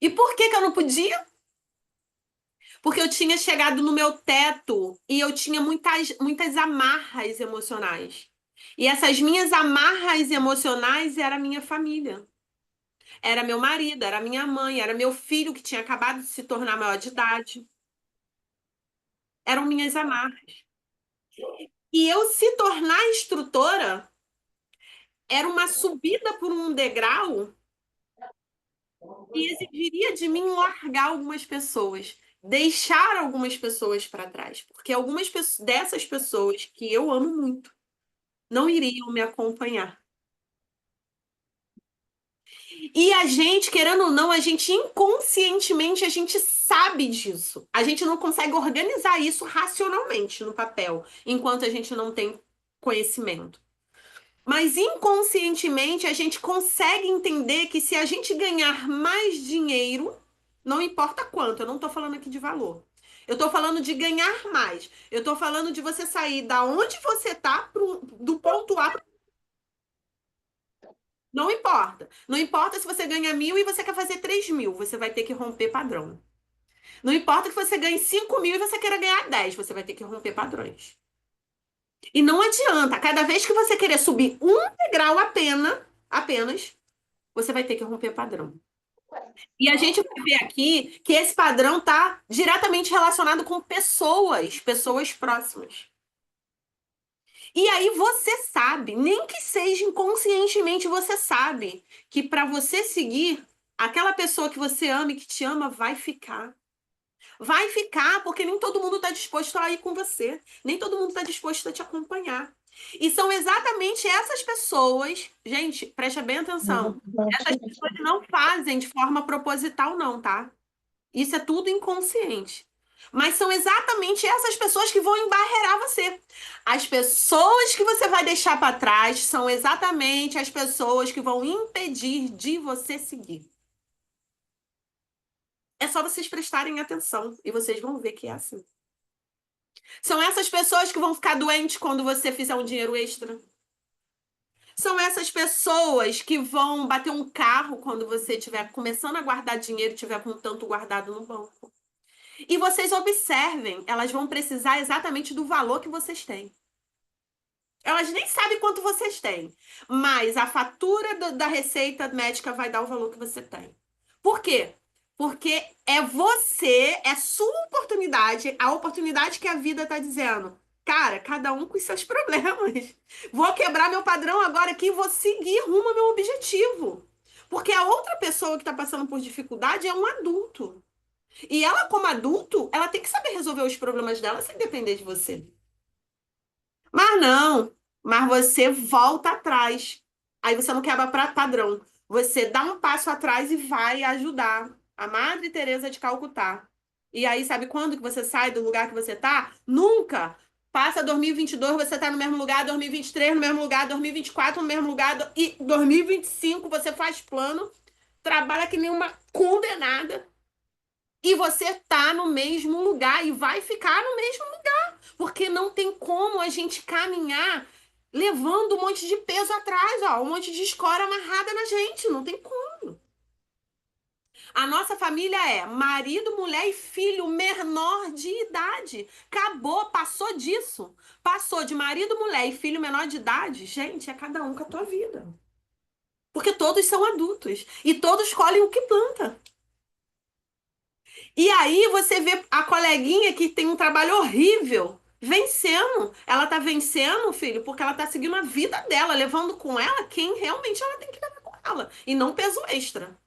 E por que que eu não podia? Porque eu tinha chegado no meu teto e eu tinha muitas amarras emocionais. E essas minhas amarras emocionais era a minha família. Era meu marido, era minha mãe, era meu filho que tinha acabado de se tornar maior de idade. Eram minhas amarras. E eu se tornar instrutora era uma subida por um degrau e exigiria de mim largar algumas pessoas, deixar algumas pessoas para trás, porque algumas dessas pessoas que eu amo muito não iriam me acompanhar. E a gente, querendo ou não, a gente inconscientemente a gente sabe disso. A gente não consegue organizar isso racionalmente no papel, enquanto a gente não tem conhecimento. Mas inconscientemente a gente consegue entender que se a gente ganhar mais dinheiro, não importa quanto, eu não estou falando aqui de valor. Eu estou falando de ganhar mais. Eu estou falando de você sair da onde você está do ponto A. Não importa. Não importa se você ganha 1.000 e você quer fazer 3.000, você vai ter que romper padrão. Não importa que você ganhe 5.000 e você queira ganhar 10, você vai ter que romper padrões. E não adianta, cada vez que você querer subir um degrau apenas, você vai ter que romper padrão. E a gente vai ver aqui que esse padrão está diretamente relacionado com pessoas próximas. E aí você sabe, nem que seja inconscientemente, você sabe que para você seguir, aquela pessoa que você ama e que te ama vai ficar. Vai ficar, porque nem todo mundo está disposto a ir com você. Nem todo mundo está disposto a te acompanhar. E são exatamente essas pessoas, gente, preste bem atenção. Essas pessoas não fazem de forma proposital, não, tá? Isso é tudo inconsciente. Mas são exatamente essas pessoas que vão embarrear você. As pessoas que você vai deixar para trás são exatamente as pessoas que vão impedir de você seguir. É só vocês prestarem atenção e vocês vão ver que é assim. São essas pessoas que vão ficar doentes quando você fizer um dinheiro extra. São essas pessoas que vão bater um carro quando você estiver começando a guardar dinheiro e estiver com tanto guardado no banco. E vocês observem, elas vão precisar exatamente do valor que vocês têm. Elas nem sabem quanto vocês têm, mas a fatura da receita médica vai dar o valor que você tem. Por quê? Porque é você, é sua oportunidade, a oportunidade que a vida está dizendo. Cara, cada um com os seus problemas. Vou quebrar meu padrão agora aqui e vou seguir rumo ao meu objetivo. Porque a outra pessoa que está passando por dificuldade é um adulto. E ela, como adulto, ela tem que saber resolver os problemas dela sem depender de você. Mas não, mas você volta atrás. Aí você não quebra padrão. Você dá um passo atrás e vai ajudar a Madre Teresa de Calcutá. E aí, sabe quando que você sai do lugar que você tá? Nunca! Passa 2022, você tá no mesmo lugar, 2023 no mesmo lugar, 2024 no mesmo lugar, e 2025 você faz plano, trabalha que nem uma condenada, e você tá no mesmo lugar e vai ficar no mesmo lugar, porque não tem como a gente caminhar levando um monte de peso atrás, ó, um monte de escora amarrada na gente, não tem como. A nossa família é marido, mulher e filho menor de idade. Acabou, passou disso. Passou de marido, mulher e filho menor de idade. Gente, é cada um com a tua vida. Porque todos são adultos e todos colhem o que planta. E aí você vê a coleguinha que tem um trabalho horrível vencendo. Ela tá vencendo, filho, porque ela tá seguindo a vida dela, levando com ela quem realmente ela tem que levar com ela, e não peso extra.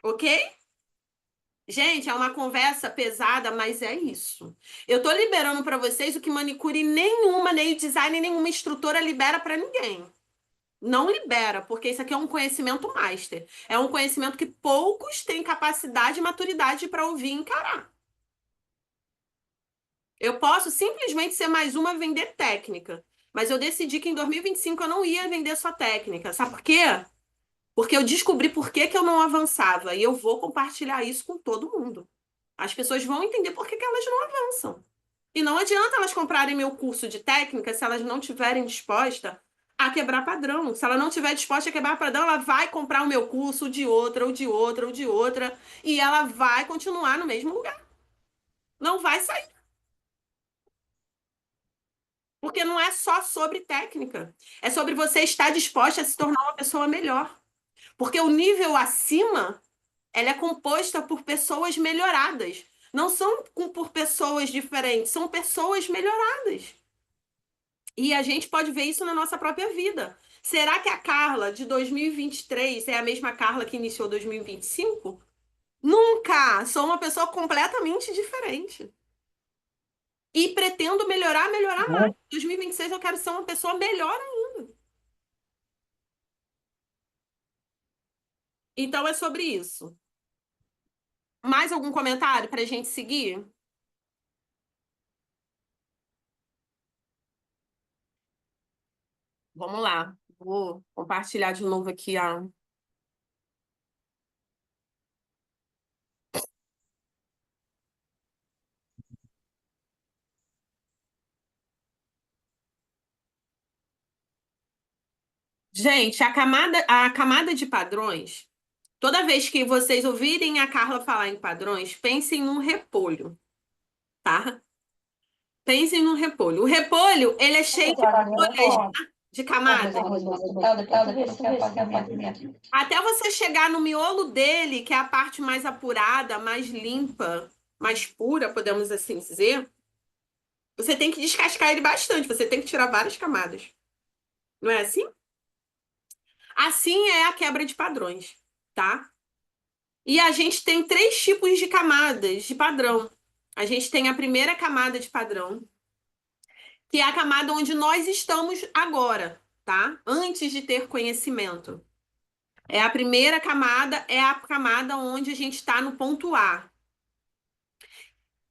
Ok? Gente, é uma conversa pesada, mas é isso. Eu tô liberando para vocês o que manicure nenhuma, nem design, nenhuma instrutora libera para ninguém. Não libera, porque isso aqui é um conhecimento master. É um conhecimento que poucos têm capacidade e maturidade para ouvir e encarar. Eu posso simplesmente ser mais uma a vender técnica, mas eu decidi que em 2025 eu não ia vender só técnica. Sabe por quê? Porque eu descobri por que que eu não avançava e eu vou compartilhar isso com todo mundo. As pessoas vão entender por que que elas não avançam. E não adianta elas comprarem meu curso de técnica se elas não estiverem dispostas a quebrar padrão. Se ela não estiver disposta a quebrar padrão, ela vai comprar o meu curso de outra, ou de outra, ou de outra, e ela vai continuar no mesmo lugar. Não vai sair. Porque não é só sobre técnica. É sobre você estar disposta a se tornar uma pessoa melhor. Porque o nível acima, ela é composta por pessoas melhoradas. Não são por pessoas diferentes, são pessoas melhoradas. E a gente pode ver isso na nossa própria vida. Será que a Carla de 2023 é a mesma Carla que iniciou 2025? Nunca! Sou uma pessoa completamente diferente. E pretendo melhorar, melhorar mais. Em 2026 eu quero ser uma pessoa melhor. Então é sobre isso. Mais algum comentário para a gente seguir? Vamos lá. Vou compartilhar de novo aqui a. Gente, a camada de padrões, toda vez que vocês ouvirem a Carla falar em padrões, pensem num repolho, tá? Pensem num repolho. O repolho, ele é cheio de folhas, de camadas. Até você chegar no miolo dele, que é a parte mais apurada, mais limpa, mais pura, podemos assim dizer, você tem que descascar ele bastante, você tem que tirar várias camadas. Não é assim? Assim é a quebra de padrões, tá? E a gente tem três tipos de camadas de padrão. A gente tem a primeira camada de padrão, que é a camada onde nós estamos agora, tá? Antes de ter conhecimento. É a primeira camada, é a camada onde a gente está no ponto A.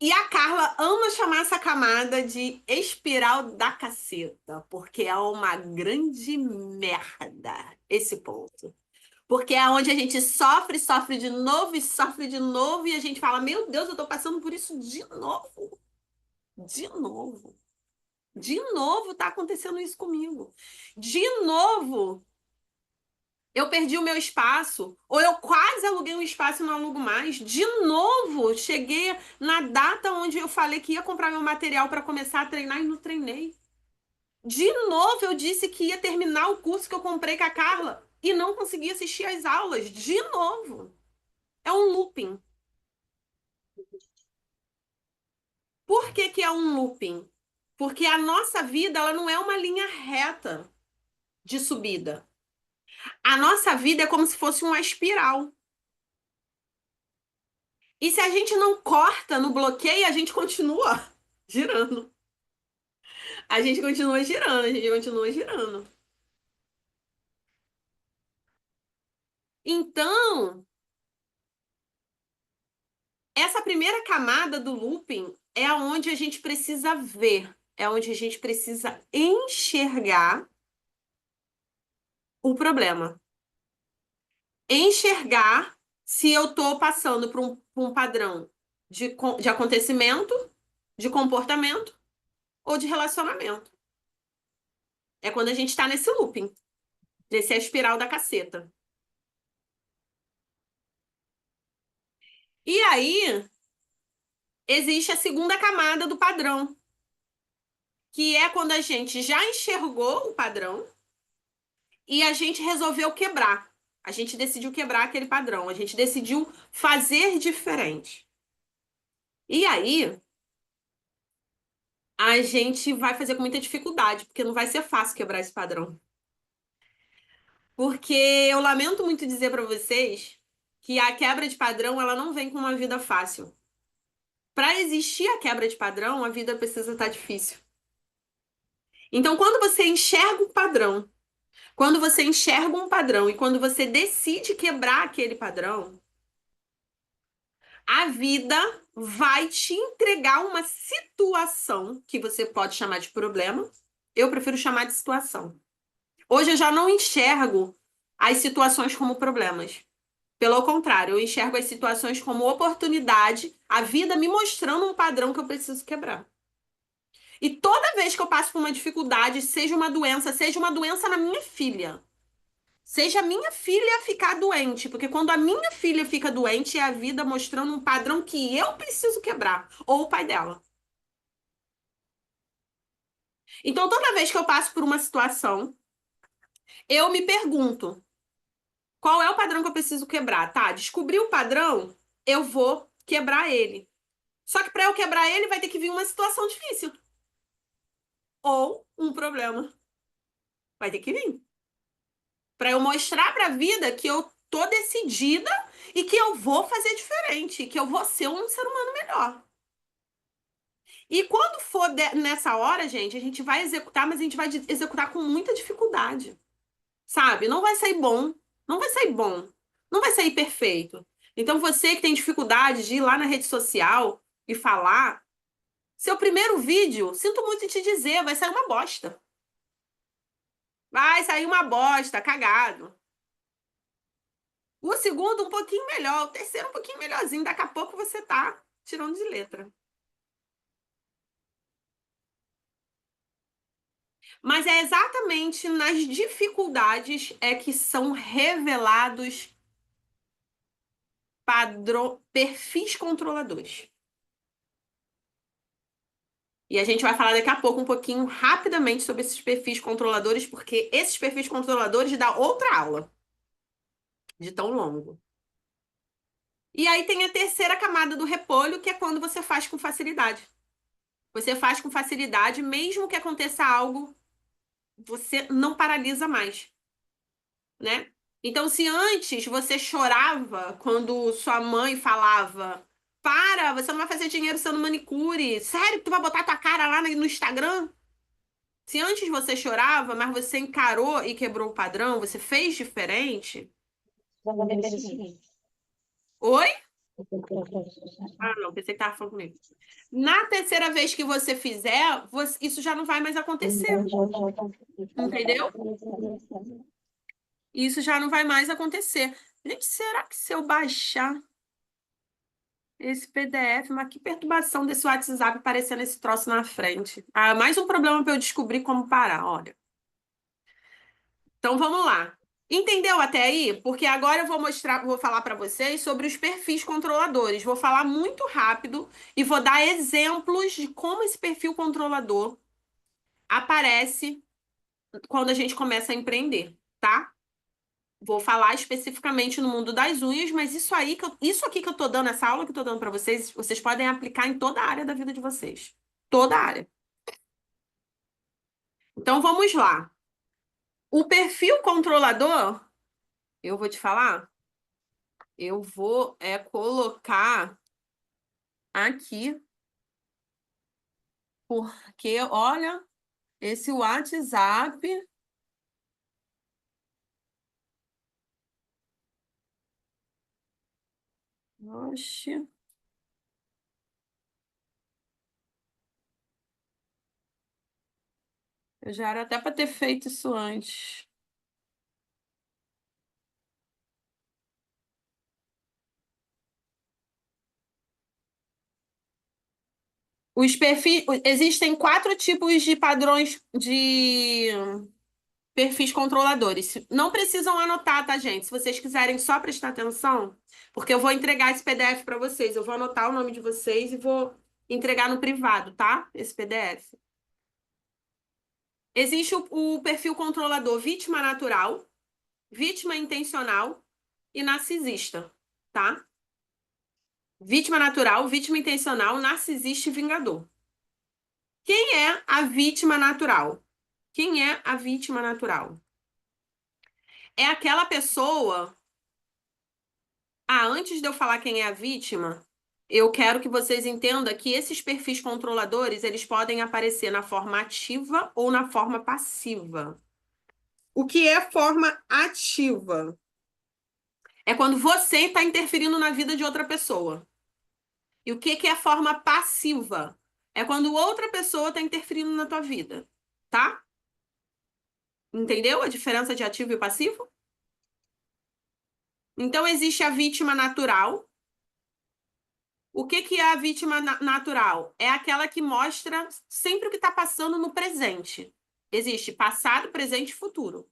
E a Carla ama chamar essa camada de espiral da caceta, porque é uma grande merda esse ponto. Porque é onde a gente sofre, sofre de novo e sofre de novo, e a gente fala: Meu Deus, eu tô passando por isso de novo. De novo. De novo tá acontecendo isso comigo. De novo eu perdi o meu espaço, ou eu quase aluguei um espaço e não alugo mais. De novo, cheguei na data onde eu falei que ia comprar meu material para começar a treinar e não treinei. De novo, eu disse que ia terminar o curso que eu comprei com a Carla e não consegui assistir às aulas. De novo. É um looping. Por que que é um looping? Porque a nossa vida, ela não é uma linha reta de subida. A nossa vida é como se fosse uma espiral. E se a gente não corta no bloqueio, a gente continua girando. A gente continua girando, a gente continua girando. Então, essa primeira camada do looping é onde a gente precisa ver, é onde a gente precisa enxergar o problema. Enxergar se eu estou passando por um padrão de acontecimento, de comportamento ou de relacionamento. É quando a gente está nesse looping, nesse espiral da caceta. E aí, existe a segunda camada do padrão, que é quando a gente já enxergou o padrão e a gente resolveu quebrar. A gente decidiu quebrar aquele padrão, a gente decidiu fazer diferente. E aí, a gente vai fazer com muita dificuldade, porque não vai ser fácil quebrar esse padrão. Porque eu lamento muito dizer para vocês que a quebra de padrão, ela não vem com uma vida fácil. Para existir a quebra de padrão, a vida precisa estar difícil. Então, quando você enxerga um padrão e quando você decide quebrar aquele padrão, a vida vai te entregar uma situação que você pode chamar de problema. Eu prefiro chamar de situação. Hoje eu já não enxergo as situações como problemas. Pelo contrário, eu enxergo as situações como oportunidade, a vida me mostrando um padrão que eu preciso quebrar. E toda vez que eu passo por uma dificuldade, seja uma doença na minha filha, seja a minha filha ficar doente, porque quando a minha filha fica doente, é a vida mostrando um padrão que eu preciso quebrar, ou o pai dela. Então, toda vez que eu passo por uma situação, eu me pergunto, qual é o padrão que eu preciso quebrar? Tá, descobri o padrão, eu vou quebrar ele. Só que para eu quebrar ele, vai ter que vir uma situação difícil. Ou um problema. Vai ter que vir. Para eu mostrar para a vida que eu tô decidida e que eu vou fazer diferente, que eu vou ser um ser humano melhor. E quando for nessa hora, gente, a gente vai executar, mas a gente vai executar com muita dificuldade. Sabe? Não vai sair bom. Não vai sair bom. Não vai sair perfeito. Então, você que tem dificuldade de ir lá na rede social e falar, seu primeiro vídeo, sinto muito em te dizer, vai sair uma bosta. Vai sair uma bosta, cagado. O segundo, um pouquinho melhor. O terceiro, um pouquinho melhorzinho. Daqui a pouco você tá tirando de letra. Mas é exatamente nas dificuldades é que são revelados perfis controladores. E a gente vai falar daqui a pouco um pouquinho rapidamente sobre esses perfis controladores, porque esses perfis controladores dá outra aula de tão longo. E aí tem a terceira camada do repolho, que é quando você faz com facilidade. Você faz com facilidade, mesmo que aconteça algo, você não paralisa mais, né? Então, se antes você chorava quando sua mãe falava: para, você não vai fazer dinheiro sendo manicure. Sério que tu vai botar tua cara lá no Instagram? Se antes você chorava, mas você encarou e quebrou o padrão, você fez diferente. Oi? Ah, não, pensei que tava falando comigo. Na terceira vez que você fizer, isso já não vai mais acontecer, entendeu? Isso já não vai mais acontecer. Gente, será que se eu baixar esse PDF, mas que perturbação desse WhatsApp aparecendo esse troço na frente? Ah, mais um problema para eu descobrir como parar, olha. Então vamos lá. Entendeu até aí? Porque agora eu vou falar para vocês sobre os perfis controladores. Vou falar muito rápido e vou dar exemplos de como esse perfil controlador aparece quando a gente começa a empreender, tá? Vou falar especificamente no mundo das unhas, mas isso aqui que eu tô dando, essa aula que eu tô dando para vocês, vocês podem aplicar em toda a área da vida de vocês. Toda a área. Então vamos lá. O perfil controlador, eu vou te falar, eu vou colocar aqui, porque olha, esse WhatsApp. Oxe, eu já era até para ter feito isso antes. Os perfis, existem 4 tipos de padrões de perfis controladores. Não precisam anotar, tá, gente? Se vocês quiserem só prestar atenção, porque eu vou entregar esse PDF para vocês. Eu vou anotar o nome de vocês e vou entregar no privado, tá? Esse PDF. Existe o perfil controlador vítima natural, vítima intencional e narcisista, tá? Vítima natural, vítima intencional, narcisista e vingador. Quem é a vítima natural? Quem é a vítima natural? É aquela pessoa. Ah, antes de eu falar quem é a vítima, eu quero que vocês entendam que esses perfis controladores, eles podem aparecer na forma ativa ou na forma passiva. O que é forma ativa? É quando você está interferindo na vida de outra pessoa. E o que é forma passiva? É quando outra pessoa está interferindo na tua vida, tá? Entendeu a diferença de ativo e passivo? Então, existe a vítima natural. O que é a vítima natural? É aquela que mostra sempre o que está passando no presente. Existe passado, presente e futuro.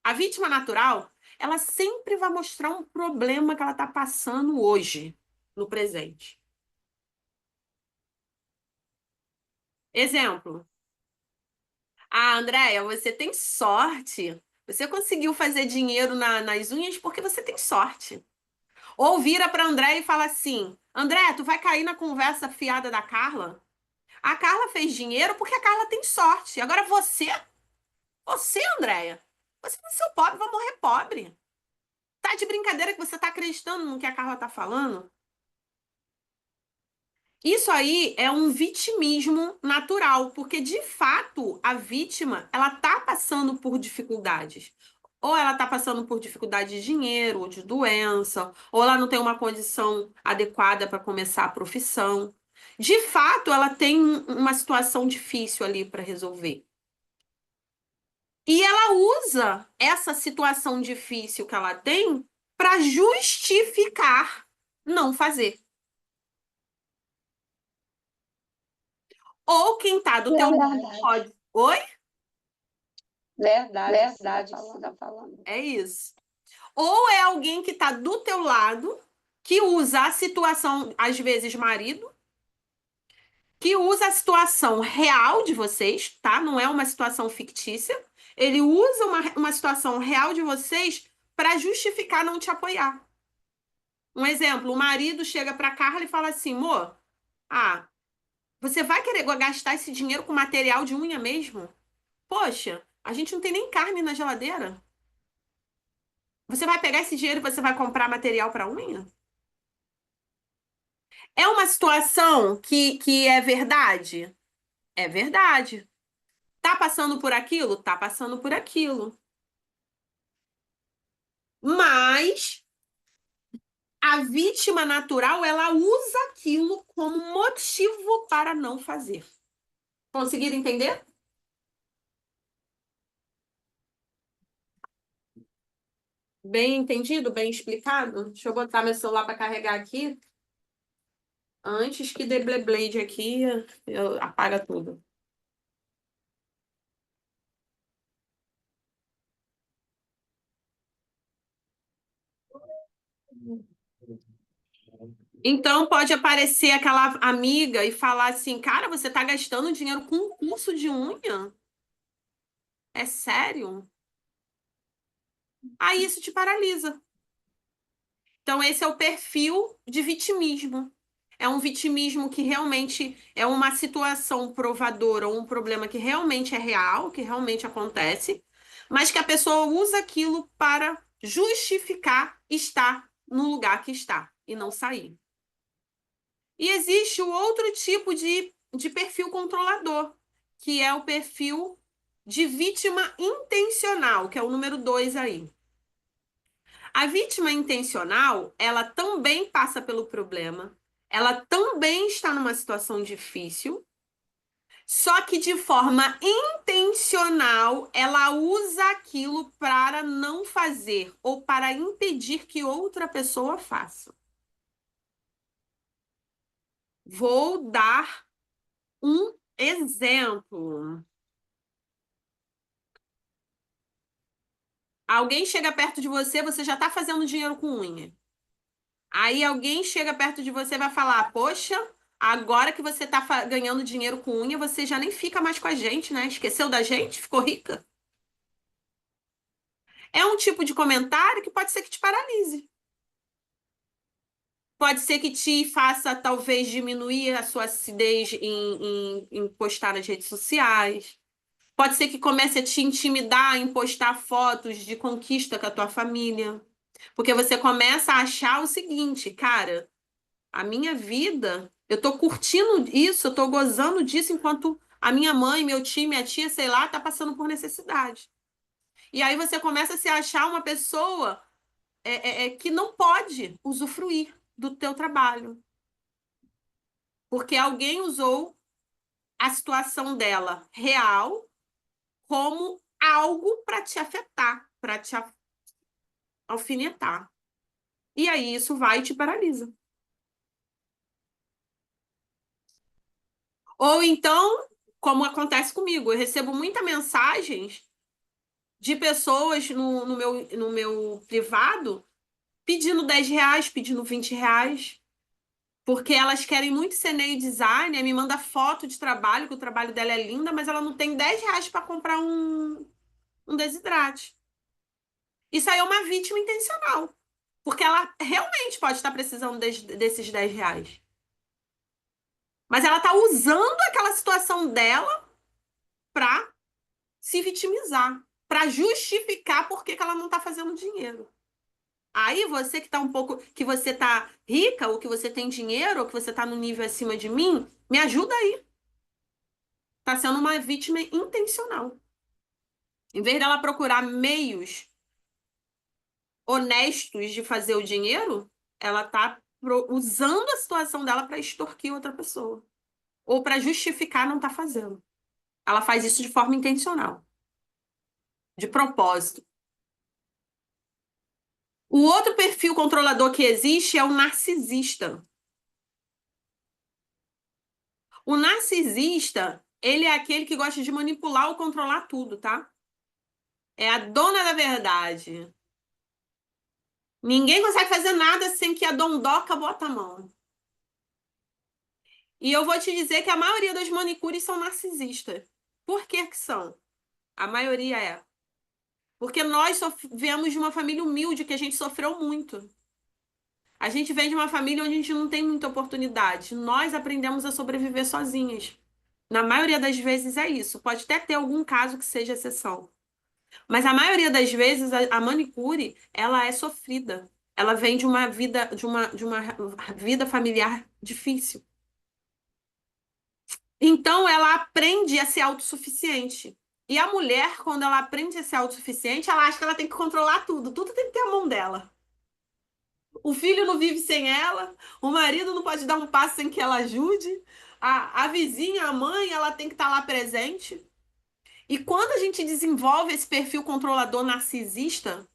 A vítima natural, ela sempre vai mostrar um problema que ela está passando hoje, no presente. Exemplo. Ah, Andréia, você tem sorte. Você conseguiu fazer dinheiro nas unhas porque você tem sorte. Ou vira para André e fala assim: André, tu vai cair na conversa fiada da Carla? A Carla fez dinheiro porque a Carla tem sorte. Agora você, Andréia, você nasceu pobre, vai morrer pobre. Tá de brincadeira que você tá acreditando no que a Carla tá falando? Isso aí é um vitimismo natural, porque de fato a vítima, ela tá passando por dificuldades. Ou ela tá passando por dificuldade de dinheiro, ou de doença, ou ela não tem uma condição adequada para começar a profissão. De fato, ela tem uma situação difícil ali para resolver. E ela usa essa situação difícil que ela tem para justificar não fazer. Ou quem tá do teu lado pode. Oi? Verdade, você está falando. É isso. Ou é alguém que está do teu lado, que usa a situação, às vezes marido, que usa a situação real de vocês, tá? Não é uma situação fictícia. Ele usa uma situação real de vocês para justificar não te apoiar. Um exemplo, o marido chega para Carla e fala assim, amor, ah, você vai querer gastar esse dinheiro com material de unha mesmo? Poxa, a gente não tem nem carne na geladeira. Você vai pegar esse dinheiro e você vai comprar material para unha? É uma situação que é verdade? É verdade. Tá passando por aquilo? Tá passando por aquilo. Mas a vítima natural, ela usa aquilo como motivo para não fazer. Conseguiram entender? Bem entendido? Bem explicado? Deixa eu botar meu celular para carregar aqui. Antes que dê Blade aqui, apaga tudo. Então pode aparecer aquela amiga e falar assim, cara, você tá gastando dinheiro com um curso de unha? É sério? Aí isso te paralisa. Então esse é o perfil de vitimismo. É um vitimismo que realmente é uma situação provadora ou um problema que realmente é real, que realmente acontece, mas que a pessoa usa aquilo para justificar estar no lugar que está e não sair. E existe o outro tipo de perfil controlador, que é o perfil de vítima intencional, que é o número 2 aí. A vítima intencional, ela também passa pelo problema, ela também está numa situação difícil, só que de forma intencional, ela usa aquilo para não fazer ou para impedir que outra pessoa faça. Vou dar um exemplo. Alguém chega perto de você, você já está fazendo dinheiro com unha. Aí alguém chega perto de você e vai falar: Poxa, agora que você está ganhando dinheiro com unha, você já nem fica mais com a gente, né? Esqueceu da gente? Ficou rica? É um tipo de comentário que pode ser que te paralise. Pode ser que te faça, talvez, diminuir a sua acidez em postar nas redes sociais. Pode ser que comece a te intimidar em postar fotos de conquista com a tua família. Porque você começa a achar o seguinte, cara, a minha vida, eu tô curtindo isso, eu tô gozando disso enquanto a minha mãe, meu tio, minha tia, sei lá, tá passando por necessidade. E aí você começa a se achar uma pessoa que não pode usufruir do teu trabalho. Porque alguém usou a situação dela real como algo para te afetar, para te alfinetar. E aí isso vai e te paralisa. Ou então, como acontece comigo, eu recebo muitas mensagens de pessoas no meu privado pedindo R$ 10, pedindo R$ 20, porque elas querem muito ser nail designer, me manda foto de trabalho, que o trabalho dela é linda, mas ela não tem R$ 10 para comprar um desidratante. Isso aí é uma vítima intencional, porque ela realmente pode estar precisando desses R$ 10. Mas ela está usando aquela situação dela para se vitimizar, para justificar por que ela não está fazendo dinheiro. Aí você que tá um pouco, que você tá rica, ou que você tem dinheiro, ou que você tá no nível acima de mim, me ajuda aí. Tá sendo uma vítima intencional. Em vez dela procurar meios honestos de fazer o dinheiro, ela tá usando a situação dela para extorquir outra pessoa. Ou para justificar não tá fazendo. Ela faz isso de forma intencional, de propósito. O outro perfil controlador que existe é o narcisista. O narcisista, ele é aquele que gosta de manipular ou controlar tudo, tá? É a dona da verdade. Ninguém consegue fazer nada sem que a dondoca bota a mão. E eu vou te dizer que a maioria das manicures são narcisistas. Por que que são? A maioria é. Porque nós viemos de uma família humilde que a gente sofreu muito. A gente vem de uma família onde a gente não tem muita oportunidade. Nós aprendemos a sobreviver sozinhas. Na maioria das vezes é isso. Pode até ter algum caso que seja exceção. Mas a maioria das vezes a manicure, ela é sofrida. Ela vem de uma vida, de uma vida familiar difícil. Então ela aprende a ser autossuficiente. E a mulher, quando ela aprende a ser autossuficiente, ela acha que ela tem que controlar tudo. Tudo tem que ter a mão dela. O filho não vive sem ela, o marido não pode dar um passo sem que ela ajude, a vizinha, a mãe, ela tem que estar lá presente. E quando a gente desenvolve esse perfil controlador narcisista,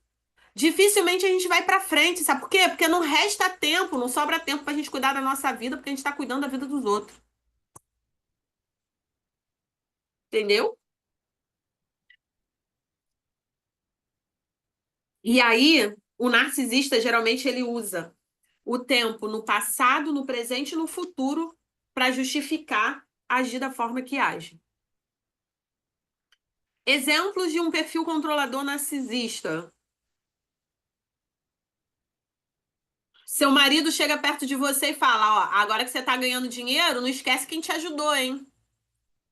dificilmente a gente vai pra frente, sabe por quê? Porque não resta tempo, não sobra tempo pra gente cuidar da nossa vida, porque a gente tá cuidando da vida dos outros. Entendeu? E aí, o narcisista geralmente ele usa o tempo no passado, no presente e no futuro para justificar agir da forma que age. Exemplos de um perfil controlador narcisista. Seu marido chega perto de você e fala: Ó, agora que você tá ganhando dinheiro, não esquece quem te ajudou, hein?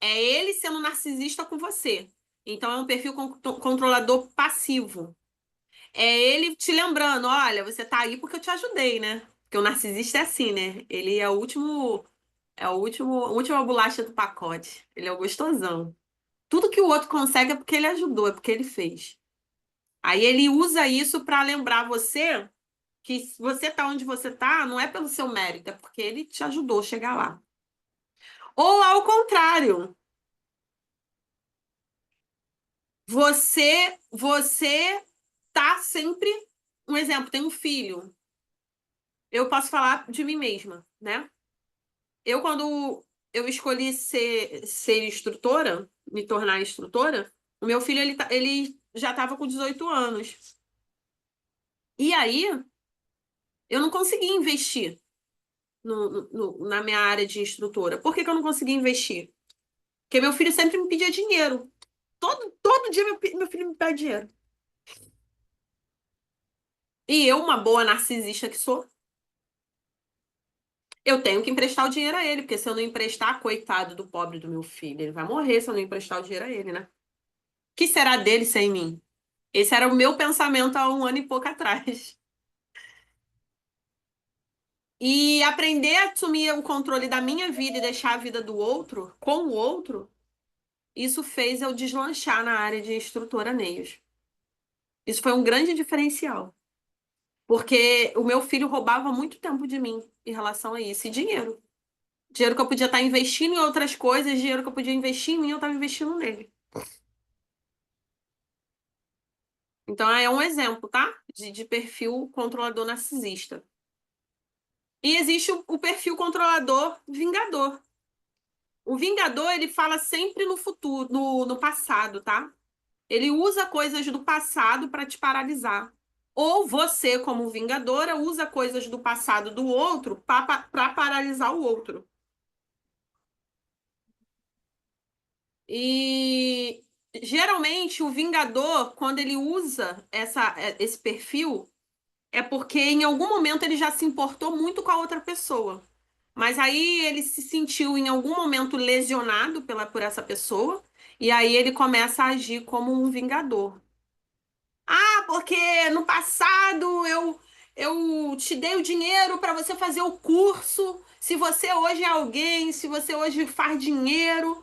É ele sendo narcisista com você. Então é um perfil controlador passivo. É ele te lembrando: olha, você tá aí porque eu te ajudei, né? Porque o narcisista é assim, né? Ele é o último, a última bolacha do pacote. Ele é o gostosão. Tudo que o outro consegue é porque ele ajudou, é porque ele fez. Aí ele usa isso para lembrar você que se você tá onde você tá, não é pelo seu mérito, é porque ele te ajudou a chegar lá. Ou ao contrário, você tá sempre, um exemplo, tem um filho. Eu posso falar de mim mesma, né? Eu quando eu escolhi ser instrutora, me tornar instrutora, o meu filho ele já estava com 18 anos. E aí eu não consegui investir na minha área de instrutora. Por que que eu não consegui investir? Porque meu filho sempre me pedia dinheiro. Todo dia meu filho me pede dinheiro. E eu, uma boa narcisista que sou, eu tenho que emprestar o dinheiro a ele, porque se eu não emprestar, coitado do pobre do meu filho, ele vai morrer se eu não emprestar o dinheiro a ele, né? O que será dele sem mim? Esse era o meu pensamento há um ano e pouco atrás. E aprender a assumir o controle da minha vida e deixar a vida do outro, com o outro, isso fez eu deslanchar na área de instrutora NEIOS. Isso foi um grande diferencial. Porque o meu filho roubava muito tempo de mim em relação a isso. E dinheiro. Dinheiro que eu podia estar investindo em outras coisas, dinheiro que eu podia investir em mim, eu estava investindo nele. Então é um exemplo, tá? De perfil controlador narcisista. E existe o perfil controlador vingador. O vingador, ele fala sempre no futuro, no passado, tá? Ele usa coisas do passado para te paralisar. Ou você, como vingadora, usa coisas do passado do outro para paralisar o outro. E geralmente o vingador, quando ele usa esse perfil, é porque em algum momento ele já se importou muito com a outra pessoa. Mas aí ele se sentiu em algum momento lesionado por essa pessoa, e aí ele começa a agir como um vingador. Ah, porque no passado eu te dei o dinheiro para você fazer o curso. Se você hoje é alguém, se você hoje faz dinheiro,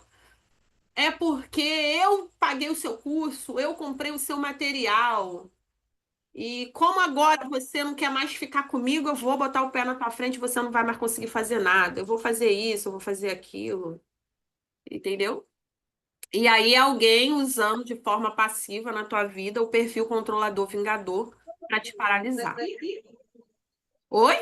é porque eu paguei o seu curso, eu comprei o seu material. E como agora você não quer mais ficar comigo, eu vou botar o pé na tua frente, e você não vai mais conseguir fazer nada. Eu vou fazer isso, eu vou fazer aquilo, entendeu? E aí alguém usando de forma passiva na tua vida o perfil controlador vingador para te paralisar. Oi?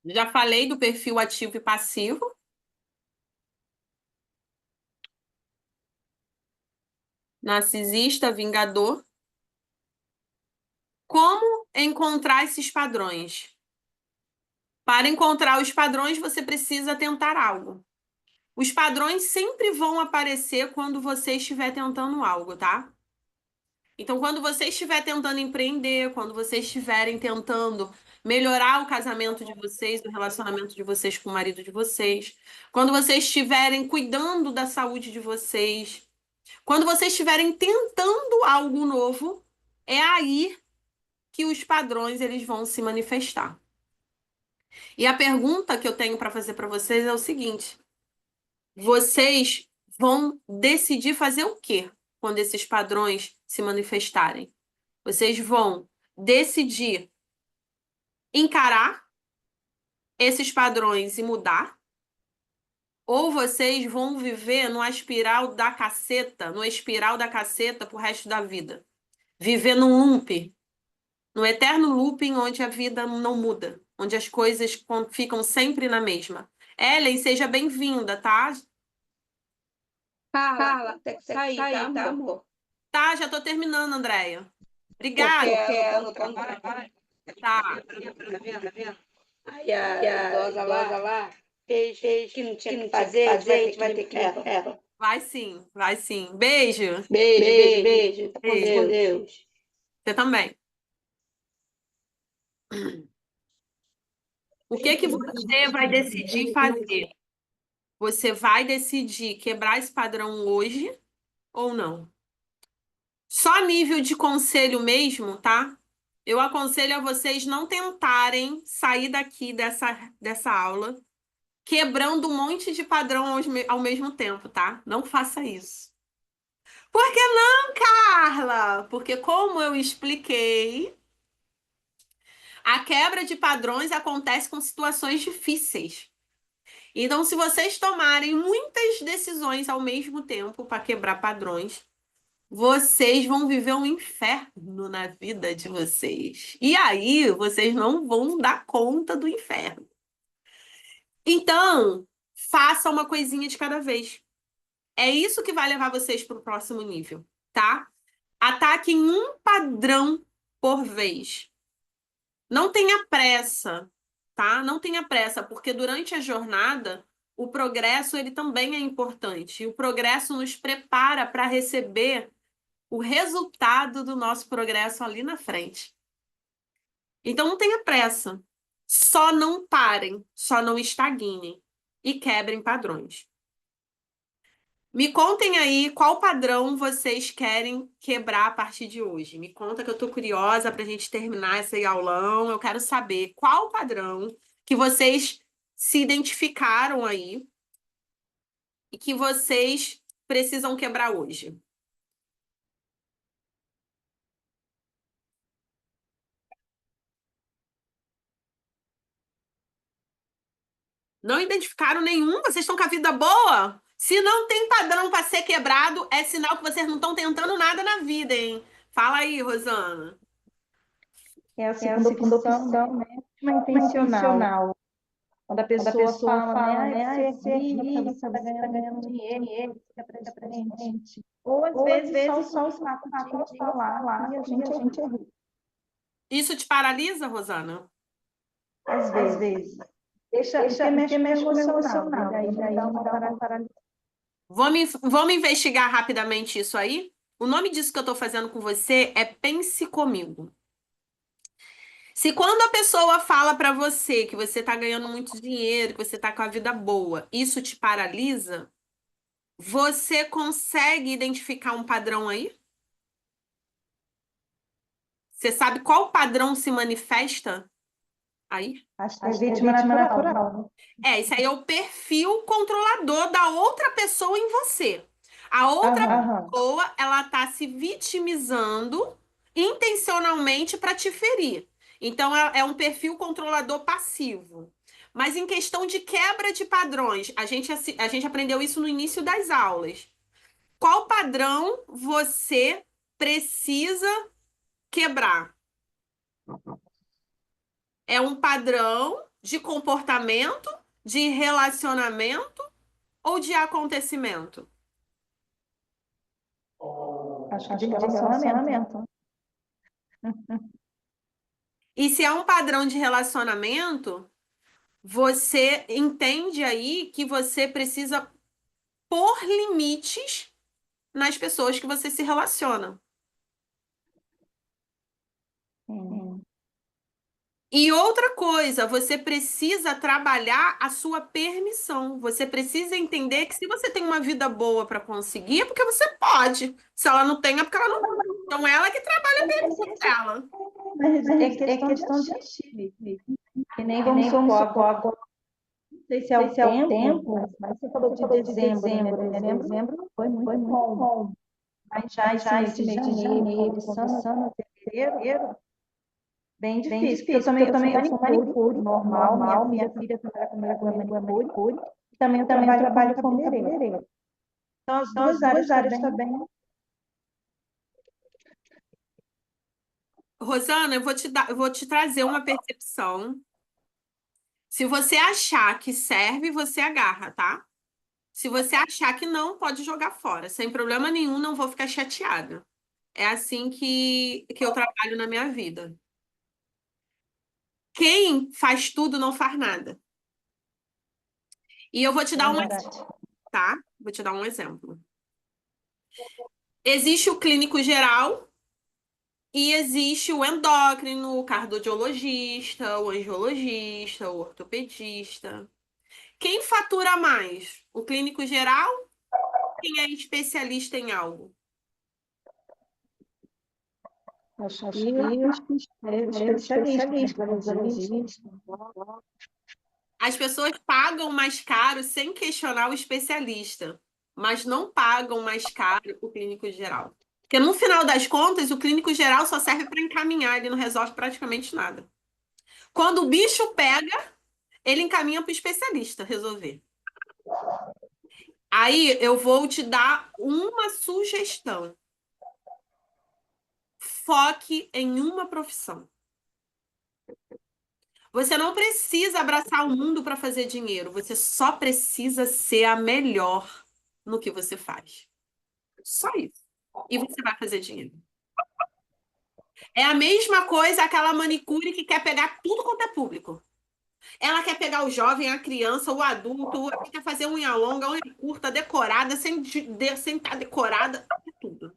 Já falei do perfil ativo e passivo. Narcisista, vingador. Como encontrar esses padrões? Para encontrar os padrões, você precisa tentar algo. Os padrões sempre vão aparecer quando você estiver tentando algo, tá? Então, quando você estiver tentando empreender, quando vocês estiverem tentando melhorar o casamento de vocês, o relacionamento de vocês com o marido de vocês, quando vocês estiverem cuidando da saúde de vocês, quando vocês estiverem tentando algo novo, é aí que os padrões eles vão se manifestar. E a pergunta que eu tenho para fazer para vocês é o seguinte: vocês vão decidir fazer o quê quando esses padrões se manifestarem? Vocês vão decidir encarar esses padrões e mudar? Ou vocês vão viver numa espiral da caceta, numa espiral da caceta pro resto da vida? Viver num loop, num eterno looping onde a vida não muda, onde as coisas ficam sempre na mesma. Ellen, seja bem-vinda, tá? Carla, tem que sair, tá, amor? Tá, já tô terminando, Andréia. Porque Obrigada. ela no trabalho, Tá. tá vendo? Aí a idosa lá fez que não tinha que fazer, a gente vai ter que ela. Vai sim, vai sim. Beijo. Beijo. Tá com Beijo. Deus. Você também. O que que você vai decidir fazer? Você vai decidir quebrar esse padrão hoje ou não? Só nível de conselho mesmo, tá? Eu aconselho a vocês não tentarem sair daqui dessa aula quebrando um monte de padrão ao mesmo tempo, tá? Não faça isso. Por que não, Carla? Porque, como eu expliquei, a quebra de padrões acontece com situações difíceis. Então, se vocês tomarem muitas decisões ao mesmo tempo para quebrar padrões, vocês vão viver um inferno na vida de vocês. E aí, vocês não vão dar conta do inferno. Então, faça uma coisinha de cada vez. É isso que vai levar vocês para o próximo nível, tá? Ataquem um padrão por vez. Não tenha pressa, tá? Não tenha pressa, porque durante a jornada, o progresso ele também é importante. E o progresso nos prepara para receber o resultado do nosso progresso ali na frente. Então não tenha pressa. Só não parem, só não estagnem e quebrem padrões. Me contem aí qual padrão vocês querem quebrar a partir de hoje. Me conta que eu tô curiosa para a gente terminar esse aulão. Eu quero saber qual padrão que vocês se identificaram aí e que vocês precisam quebrar hoje. Não identificaram nenhum? Vocês estão com a vida boa? Se não tem padrão para ser quebrado, é sinal que vocês não estão tentando nada na vida, hein? Fala aí, Rosana. É a segunda opção, né? Uma intencional. Quando a pessoa fala, né? Ah, ser rica, você está ganhando dinheiro, fica presente. Ou às vezes só o fato de falar que a gente é rico. Isso te paralisa, Rosana? Às vezes. Deixa mexe com o emocional. Daí dá uma paralisia. Vamos investigar rapidamente isso aí? O nome disso que eu estou fazendo com você é Pense Comigo. Se quando a pessoa fala para você que você está ganhando muito dinheiro, que você está com a vida boa, isso te paralisa, você consegue identificar um padrão aí? Você sabe qual padrão se manifesta aí? Acho que é vítima natural. Isso aí é o perfil controlador da outra pessoa em você. A outra pessoa, ela tá se vitimizando intencionalmente para te ferir. Então, é um perfil controlador passivo. Mas em questão de quebra de padrões, a gente aprendeu isso no início das aulas. Qual padrão você precisa quebrar? É um padrão de comportamento, de relacionamento ou de acontecimento? Acho que de relacionamento. E se é um padrão de relacionamento, você entende aí que você precisa pôr limites nas pessoas que você se relaciona. Sim. E outra coisa, você precisa trabalhar a sua permissão. Você precisa entender que se você tem uma vida boa para conseguir, é porque você pode. Se ela não tem, é porque ela não pode. Então, ela que trabalha a permissão dela. Mas é questão de agir. Que nem vamos supor agora. Não sei se é o tempo, mas você falou de dezembro, né? Dezembro foi muito bom. Mas já esse mês de janeiro, começando a fevereiro, bem difícil. Porque eu também faço manicure normal. Minha filha trabalha comigo com manicure. E também eu trabalho como cabeleireira. Então, as duas áreas estão bem. Rosana, eu vou te trazer uma percepção. Se você achar que serve, você agarra, tá? Se você achar que não, pode jogar fora. Sem problema nenhum, não vou ficar chateada. É assim que eu trabalho na minha vida. Quem faz tudo não faz nada. E eu vou te dar um exemplo, tá? Vou te dar um exemplo. Existe o clínico geral e existe o endócrino, o cardiologista, o angiologista, o ortopedista. Quem fatura mais? O clínico geral? Quem é especialista em algo? Acho que é especialista, cardiologista. As pessoas pagam mais caro sem questionar o especialista, mas não pagam mais caro o clínico geral. Porque no final das contas, o clínico geral só serve para encaminhar, ele não resolve praticamente nada. Quando o bicho pega, ele encaminha para o especialista resolver. Aí eu vou te dar uma sugestão. Foque em uma profissão. Você não precisa abraçar o mundo para fazer dinheiro, você só precisa ser a melhor no que você faz. Só isso. E você vai fazer dinheiro. É a mesma coisa aquela manicure que quer pegar tudo quanto é público. Ela quer pegar o jovem, a criança, o adulto, quer fazer unha longa, unha curta, decorada, sem estar decorada, tudo.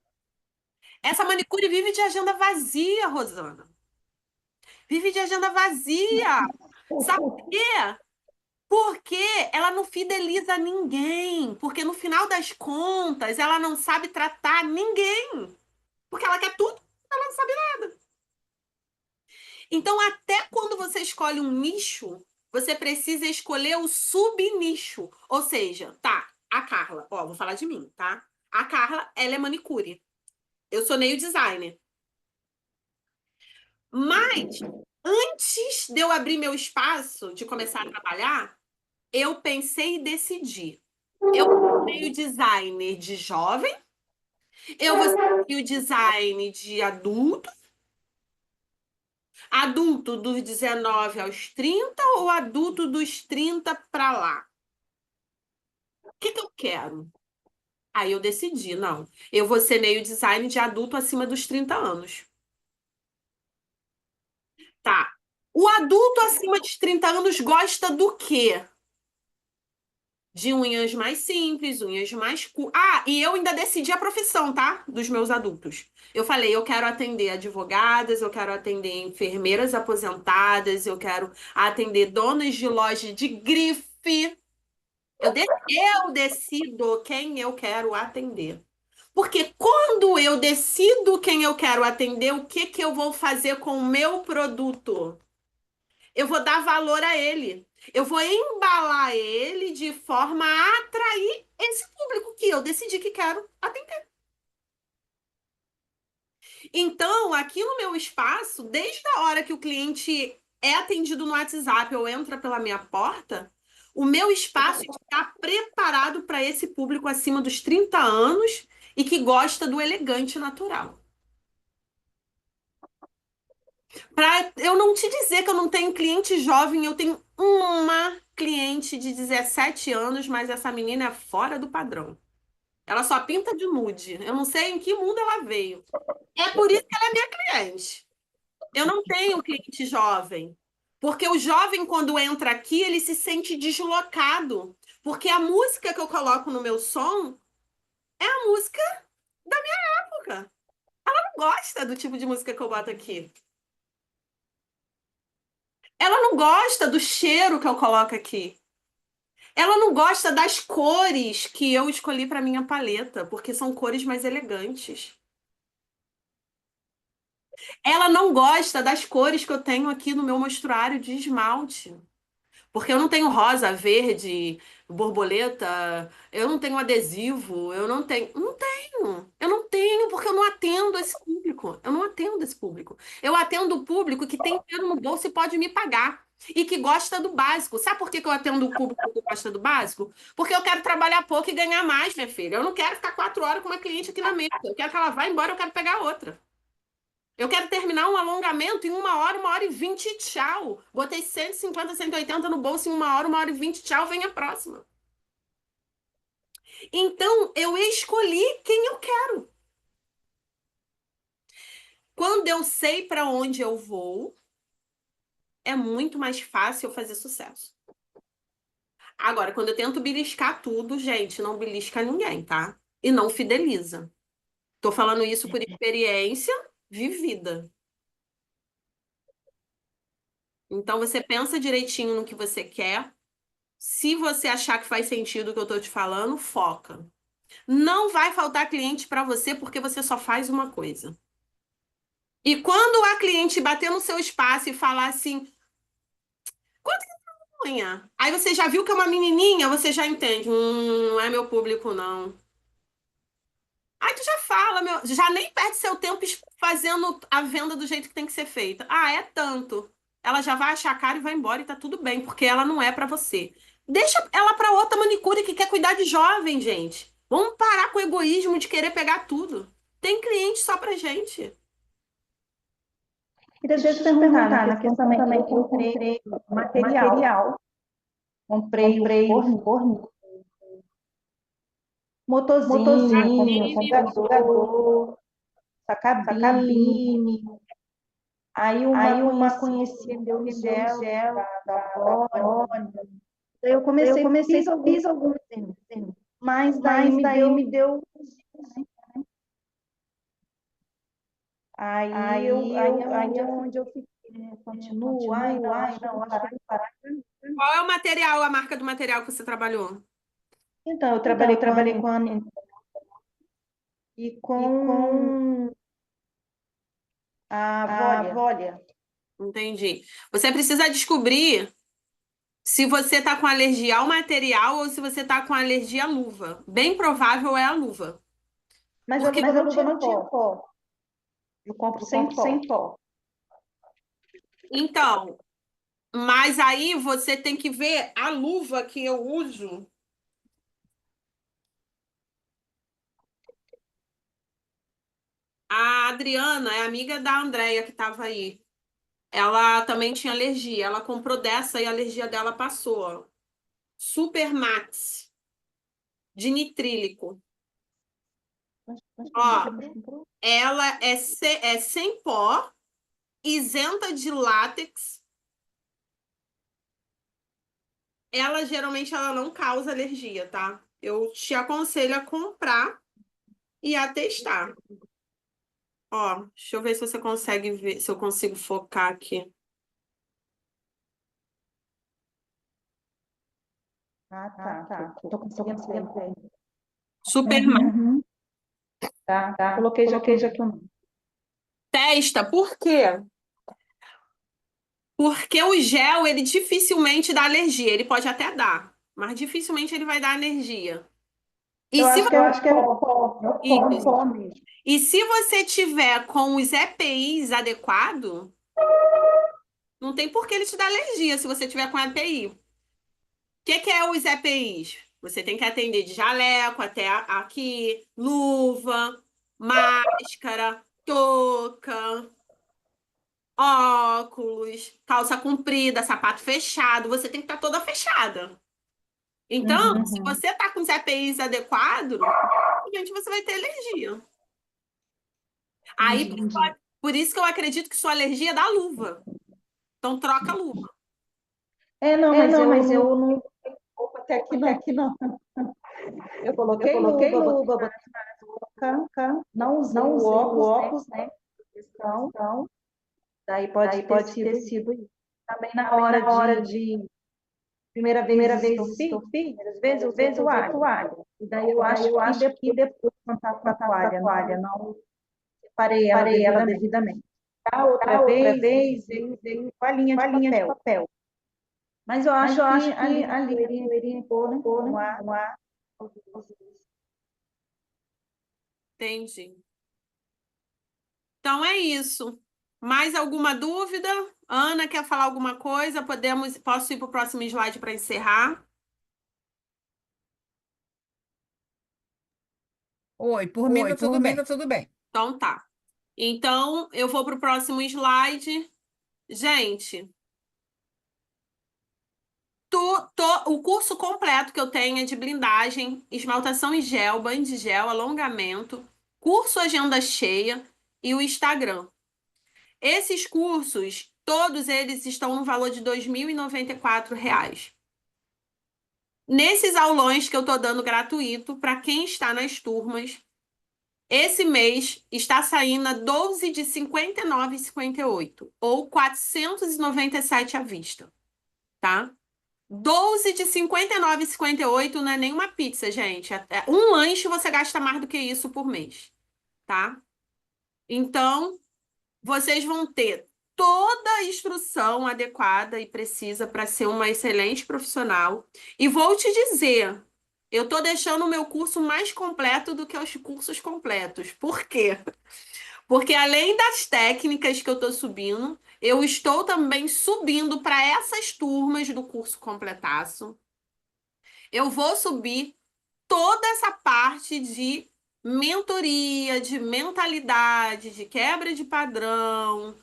Essa manicure vive de agenda vazia, Rosana. Vive de agenda vazia. Sabe por quê? Porque ela não fideliza ninguém. Porque no final das contas, ela não sabe tratar ninguém. Porque ela quer tudo, ela não sabe nada. Então, até quando você escolhe um nicho, você precisa escolher o subnicho. Ou seja, tá, a Carla, ó, vou falar de mim, tá? A Carla, ela é manicure. Eu sou nail designer. Mas, antes de eu abrir meu espaço, de começar a trabalhar, eu pensei e decidi. Eu vou ser nail designer de jovem, eu vou ser nail design de adulto, adulto dos 19 aos 30 ou adulto dos 30 para lá? O que eu quero? Aí eu decidi, não. Eu vou ser nail design de adulto acima dos 30 anos. Tá. O adulto acima de 30 anos gosta do quê? De unhas mais simples, unhas mais Ah, e eu ainda decidi a profissão, tá? Dos meus adultos. Eu falei, eu quero atender advogadas, eu quero atender enfermeiras aposentadas, eu quero atender donas de loja de grife. Eu decido quem eu quero atender. Porque quando eu decido quem eu quero atender, o que que eu vou fazer com o meu produto? Eu vou dar valor a ele. Eu vou embalar ele de forma a atrair esse público que eu decidi que quero atender. Então, aqui no meu espaço, desde a hora que o cliente é atendido no WhatsApp ou entra pela minha porta, o meu espaço está preparado para esse público acima dos 30 anos e que gosta do elegante natural. Para eu não te dizer que eu não tenho cliente jovem, eu tenho uma cliente de 17 anos, mas essa menina é fora do padrão. Ela só pinta de nude. Eu não sei em que mundo ela veio. É por isso que ela é minha cliente. Eu não tenho cliente jovem. Porque o jovem, quando entra aqui, ele se sente deslocado. Porque a música que eu coloco no meu som é a música da minha época. Não gosta do tipo de música que eu boto aqui. Ela não gosta do cheiro que eu coloco aqui. Ela não gosta das cores que eu escolhi para minha paleta, porque são cores mais elegantes. Ela não gosta das cores que eu tenho aqui no meu mostruário de esmalte. Porque eu não tenho rosa, verde, borboleta, eu não tenho adesivo, eu não tenho. Não tenho. Eu não tenho, porque eu não atendo esse público. Eu não atendo esse público. Eu atendo o público que tem dinheiro no bolso e pode me pagar. E que gosta do básico. Sabe por que que eu atendo o público que gosta do básico? Porque eu quero trabalhar pouco e ganhar mais, minha filha. Eu não quero ficar 4 horas com uma cliente aqui na mesa. Eu quero que ela vá embora, eu quero pegar outra. Eu quero terminar um alongamento em 1 hora, 1 hora e 20, e tchau. Botei 150, 180 no bolso em 1 hora, 1 hora e 20, tchau, vem a próxima. Então, eu escolhi quem eu quero. Quando eu sei para onde eu vou, é muito mais fácil eu fazer sucesso. Agora, quando eu tento beliscar tudo, gente, não belisca ninguém, tá? E não fideliza. Tô falando isso por experiência vivida. Então, você pensa direitinho no que você quer. Se você achar que faz sentido o que eu tô te falando, foca. Não vai faltar cliente para você porque você só faz uma coisa. E quando a cliente bater no seu espaço e falar assim, quanto que é unha? Aí você já viu que é uma menininha, você já entende. Não é meu público, não. Aí tu já fala, já nem perde seu tempo fazendo a venda do jeito que tem que ser feita. Ah, é tanto. Ela já vai achar caro e vai embora e tá tudo bem, porque ela não é pra você. Deixa ela pra outra manicure que quer cuidar de jovem, gente. Vamos parar com o egoísmo de querer pegar tudo. Tem cliente só pra gente. E deixa eu te perguntar, na questão também, eu comprei material, comprei o forno, motorzinho, computador, essa cabine. Aí uma conhecida me deu o gel da Avon. Daí eu comecei, fiz alguns, mas daí me deu. Aí é onde eu fiquei, né? Continuo, ai, não, acho que eu vou parar. Qual é o material, a marca do material que você trabalhou? Então, eu trabalhei com a e com a Volia. Entendi. Você precisa descobrir se você tá com alergia ao material ou se você tá com alergia à luva. Bem provável é a luva. Mas Porque, a luva não tinha pó. Eu compro sem pó. então, mas aí você tem que ver a luva que eu uso. A Adriana é amiga da Andrea que estava aí. Ela também tinha alergia. Ela comprou dessa e a alergia dela passou. Super Max de nitrílico. Ó, ela é sem pó, isenta de látex. Ela geralmente ela não causa alergia, tá? Eu te aconselho a comprar e a testar. Ó, deixa eu ver se você consegue ver, se eu consigo focar aqui. Tá. Tô conseguindo ver. Super Uhum. Tá. Coloquei já aqui o nome. Testa, por quê? Porque o gel, ele dificilmente dá alergia. Ele pode até dar, mas dificilmente ele vai dar alergia. E Eu se acho que é o pó. É você, pó mesmo. e se você tiver com os EPIs adequados, não tem por que ele te dar alergia se você tiver com EPI. O que é os EPIs? Você tem que atender de jaleco até aqui, luva, máscara, touca. óculos, calça comprida, sapato fechado, você tem que estar toda fechada. Então, se Uhum. você tá com os EPIs adequados, gente, você vai ter alergia. Aí, Entendi. por isso que eu acredito que sua alergia é da luva. Então, troca a luva. Não, É, mas não, eu mas eu não roupa até aqui até não. aqui não. Eu Eu coloquei coloquei luva, botei luva, botei máscara, não usei não o usei o óculos, né? óculos, né? Questão, Então, daí daí pode ter pode ter sido isso. sido isso. Também na Também hora na hora de de primeira vez primeira vez estofei, estofei, primeiras vezes eu usei toalha. E daí eu e daí acho eu que acho que depois depois eu contato com a contato com a toalha, toalha, não não separei ela parei ela devidamente. devidamente. A outra A outra vez vez, usei toalhinha com a de linha de papel. papel. Mas eu Mas acho eu que acho a que linha a de linha poeirinha poderia ficou, né? pôr, né? Com a, Com a... Entendi. Então é isso. Mais alguma dúvida? Ana, quer falar alguma coisa? Posso ir para o próximo slide para encerrar? Oi, por mim Oi, tá por tudo mim tá bem. tudo bem. Então tá. Então, eu vou para o próximo slide. Gente, o curso completo que eu tenho é de blindagem, esmaltação em gel, banho de gel, alongamento, curso agenda cheia e o Instagram. Esses cursos, todos eles estão no valor de R$ 2.094. Nesses aulões que eu estou dando gratuito para quem está nas turmas, esse mês está saindo a 12 de 59,58 ou 497 à vista, tá? 12 de 59,58 não é nenhuma pizza, gente. Um lanche você gasta mais do que isso por mês, tá? Então, vocês vão ter toda a instrução adequada e precisa para ser uma excelente profissional. E vou te dizer, eu estou deixando o meu curso mais completo do que os cursos completos. Por quê? Porque além das técnicas que eu estou subindo, eu estou também subindo para essas turmas do curso completaço. Eu vou subir toda essa parte de mentoria, de mentalidade, de quebra de padrão,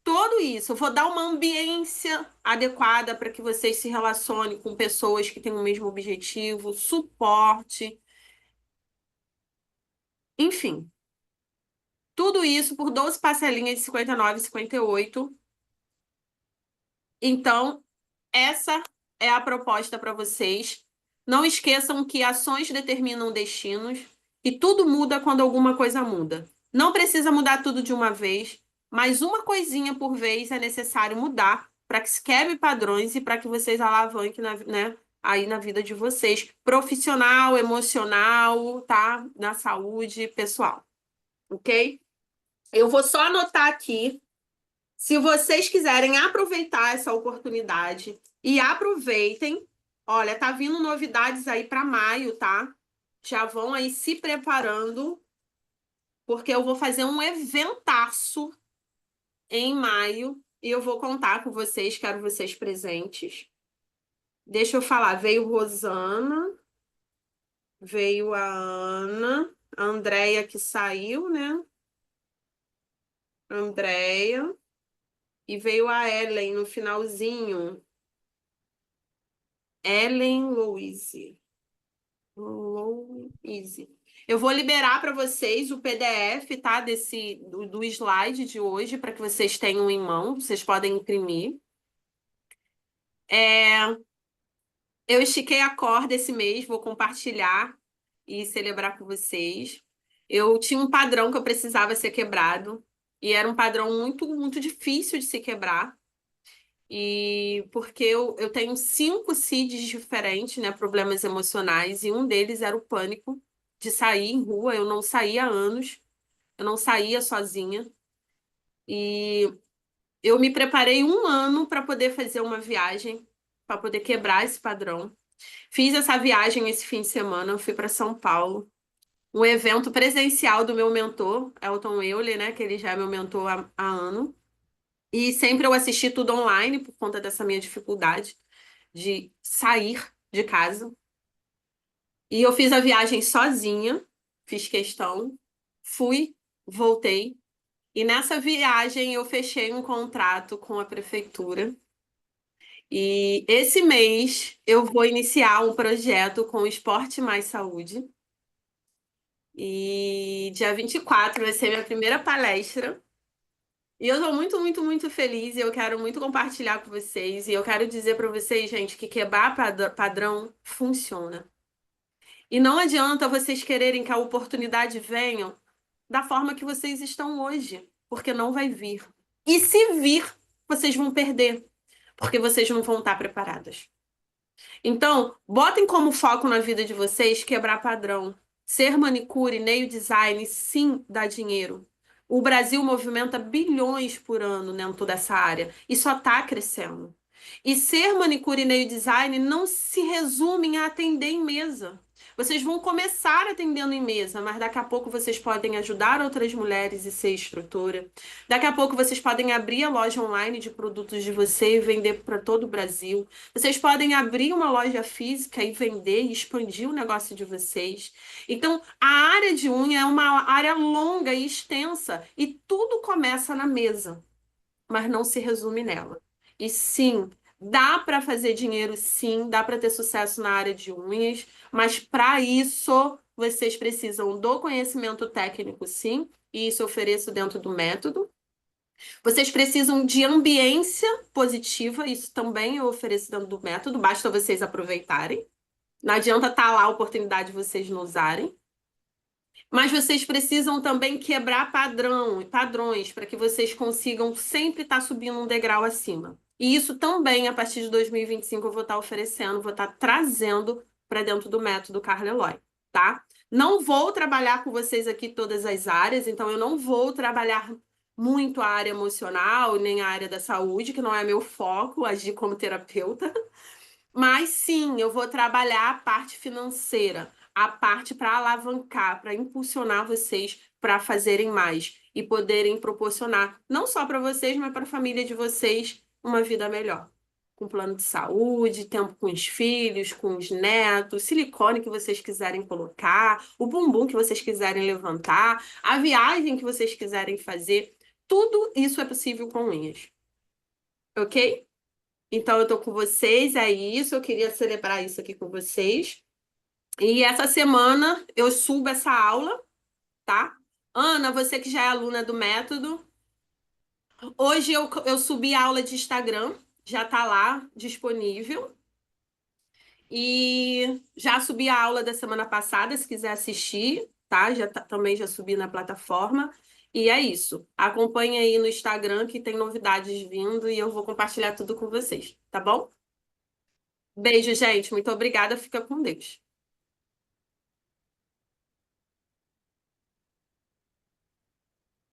tudo isso. Eu vou dar uma ambiência adequada para que vocês se relacionem com pessoas que têm o mesmo objetivo, suporte, enfim. Tudo isso por 12 parcelinhas de 59,58. Então, essa é a proposta para vocês. Não esqueçam que ações determinam destinos e tudo muda quando alguma coisa muda. Não precisa mudar tudo de uma vez, mas uma coisinha por vez é necessário mudar para que se quebre padrões e para que vocês alavanquem né, aí na vida de vocês, profissional, emocional, tá? Na saúde pessoal, ok? Eu vou só anotar aqui. Se vocês quiserem aproveitar essa oportunidade e aproveitem, olha, tá vindo novidades aí para maio, tá? Já vão aí se preparando, porque eu vou fazer um eventaço em maio e eu vou contar com vocês, quero vocês presentes. Deixa eu falar, veio Rosana, veio a Ana, a Andréia que saiu, né? Andréia, e veio a Ellen no finalzinho. Ellen Louise. Louise. Eu vou liberar para vocês o PDF, tá? Do slide de hoje, para que vocês tenham em mão. Vocês podem imprimir. Eu estiquei a corda esse mês, vou compartilhar e celebrar com vocês. Eu tinha um padrão que eu precisava ser quebrado, e era um padrão muito, muito difícil de se quebrar. E porque eu tenho 5 CIDs diferentes, né? Problemas emocionais, e um deles era o pânico de sair em rua. Eu não saía há anos, eu não saía sozinha. E eu me preparei um ano para poder fazer uma viagem, para poder quebrar esse padrão. Fiz essa viagem esse fim de semana, eu fui para São Paulo. Um evento presencial do meu mentor, Elton Euler, né? Que ele já é meu mentor há ano. E sempre eu assisti tudo online por conta dessa minha dificuldade de sair de casa. E eu fiz a viagem sozinha, fiz questão, fui, voltei. E nessa viagem eu fechei um contrato com a prefeitura. E esse mês eu vou iniciar um projeto com o Esporte Mais Saúde. E dia 24 vai ser minha primeira palestra. E eu tô muito, muito, muito feliz e eu quero muito compartilhar com vocês. E eu quero dizer para vocês, gente, que quebrar padrão funciona. E não adianta vocês quererem que a oportunidade venha da forma que vocês estão hoje, porque não vai vir. E se vir, vocês vão perder, porque vocês não vão estar preparadas. Então, botem como foco na vida de vocês quebrar padrão. Ser manicure, nail design, sim, dá dinheiro. O Brasil movimenta bilhões por ano dentro dessa área e só está crescendo. E ser manicure e nail design não se resume em atender em mesa. Vocês vão começar atendendo em mesa, mas daqui a pouco vocês podem ajudar outras mulheres e ser instrutora. Daqui a pouco vocês podem abrir a loja online de produtos de você e vender para todo o Brasil. Vocês podem abrir uma loja física e vender e expandir o negócio de vocês. Então, a área de unha é uma área longa e extensa e tudo começa na mesa, mas não se resume nela. E sim, dá para fazer dinheiro, sim, dá para ter sucesso na área de unhas, mas para isso vocês precisam do conhecimento técnico, sim, e isso eu ofereço dentro do método. Vocês precisam de ambiência positiva, isso também eu ofereço dentro do método, basta vocês aproveitarem. Não adianta estar lá a oportunidade de vocês não usarem. Mas vocês precisam também quebrar padrões para que vocês consigam sempre estar subindo um degrau acima. E isso também, a partir de 2025, eu vou estar oferecendo, vou estar trazendo para dentro do método Carla Eloy, tá? Não vou trabalhar com vocês aqui todas as áreas, então eu não vou trabalhar muito a área emocional, nem a área da saúde, que não é meu foco, agir como terapeuta. Mas sim, eu vou trabalhar a parte financeira, a parte para alavancar, para impulsionar vocês para fazerem mais e poderem proporcionar, não só para vocês, mas para a família de vocês, uma vida melhor. Com plano de saúde, tempo com os filhos, com os netos, silicone que vocês quiserem colocar, o bumbum que vocês quiserem levantar, a viagem que vocês quiserem fazer, tudo isso é possível com unhas. Ok? Então, eu tô com vocês, é isso. Eu queria celebrar isso aqui com vocês. E essa semana eu subo essa aula, tá? Ana, você que já é aluna do método, hoje eu subi a aula de Instagram, já tá lá disponível. E já subi a aula da semana passada, se quiser assistir, tá? Também já subi na plataforma. E é isso. Acompanhe aí no Instagram que tem novidades vindo e eu vou compartilhar tudo com vocês, tá bom? Beijo, gente. Muito obrigada. Fica com Deus.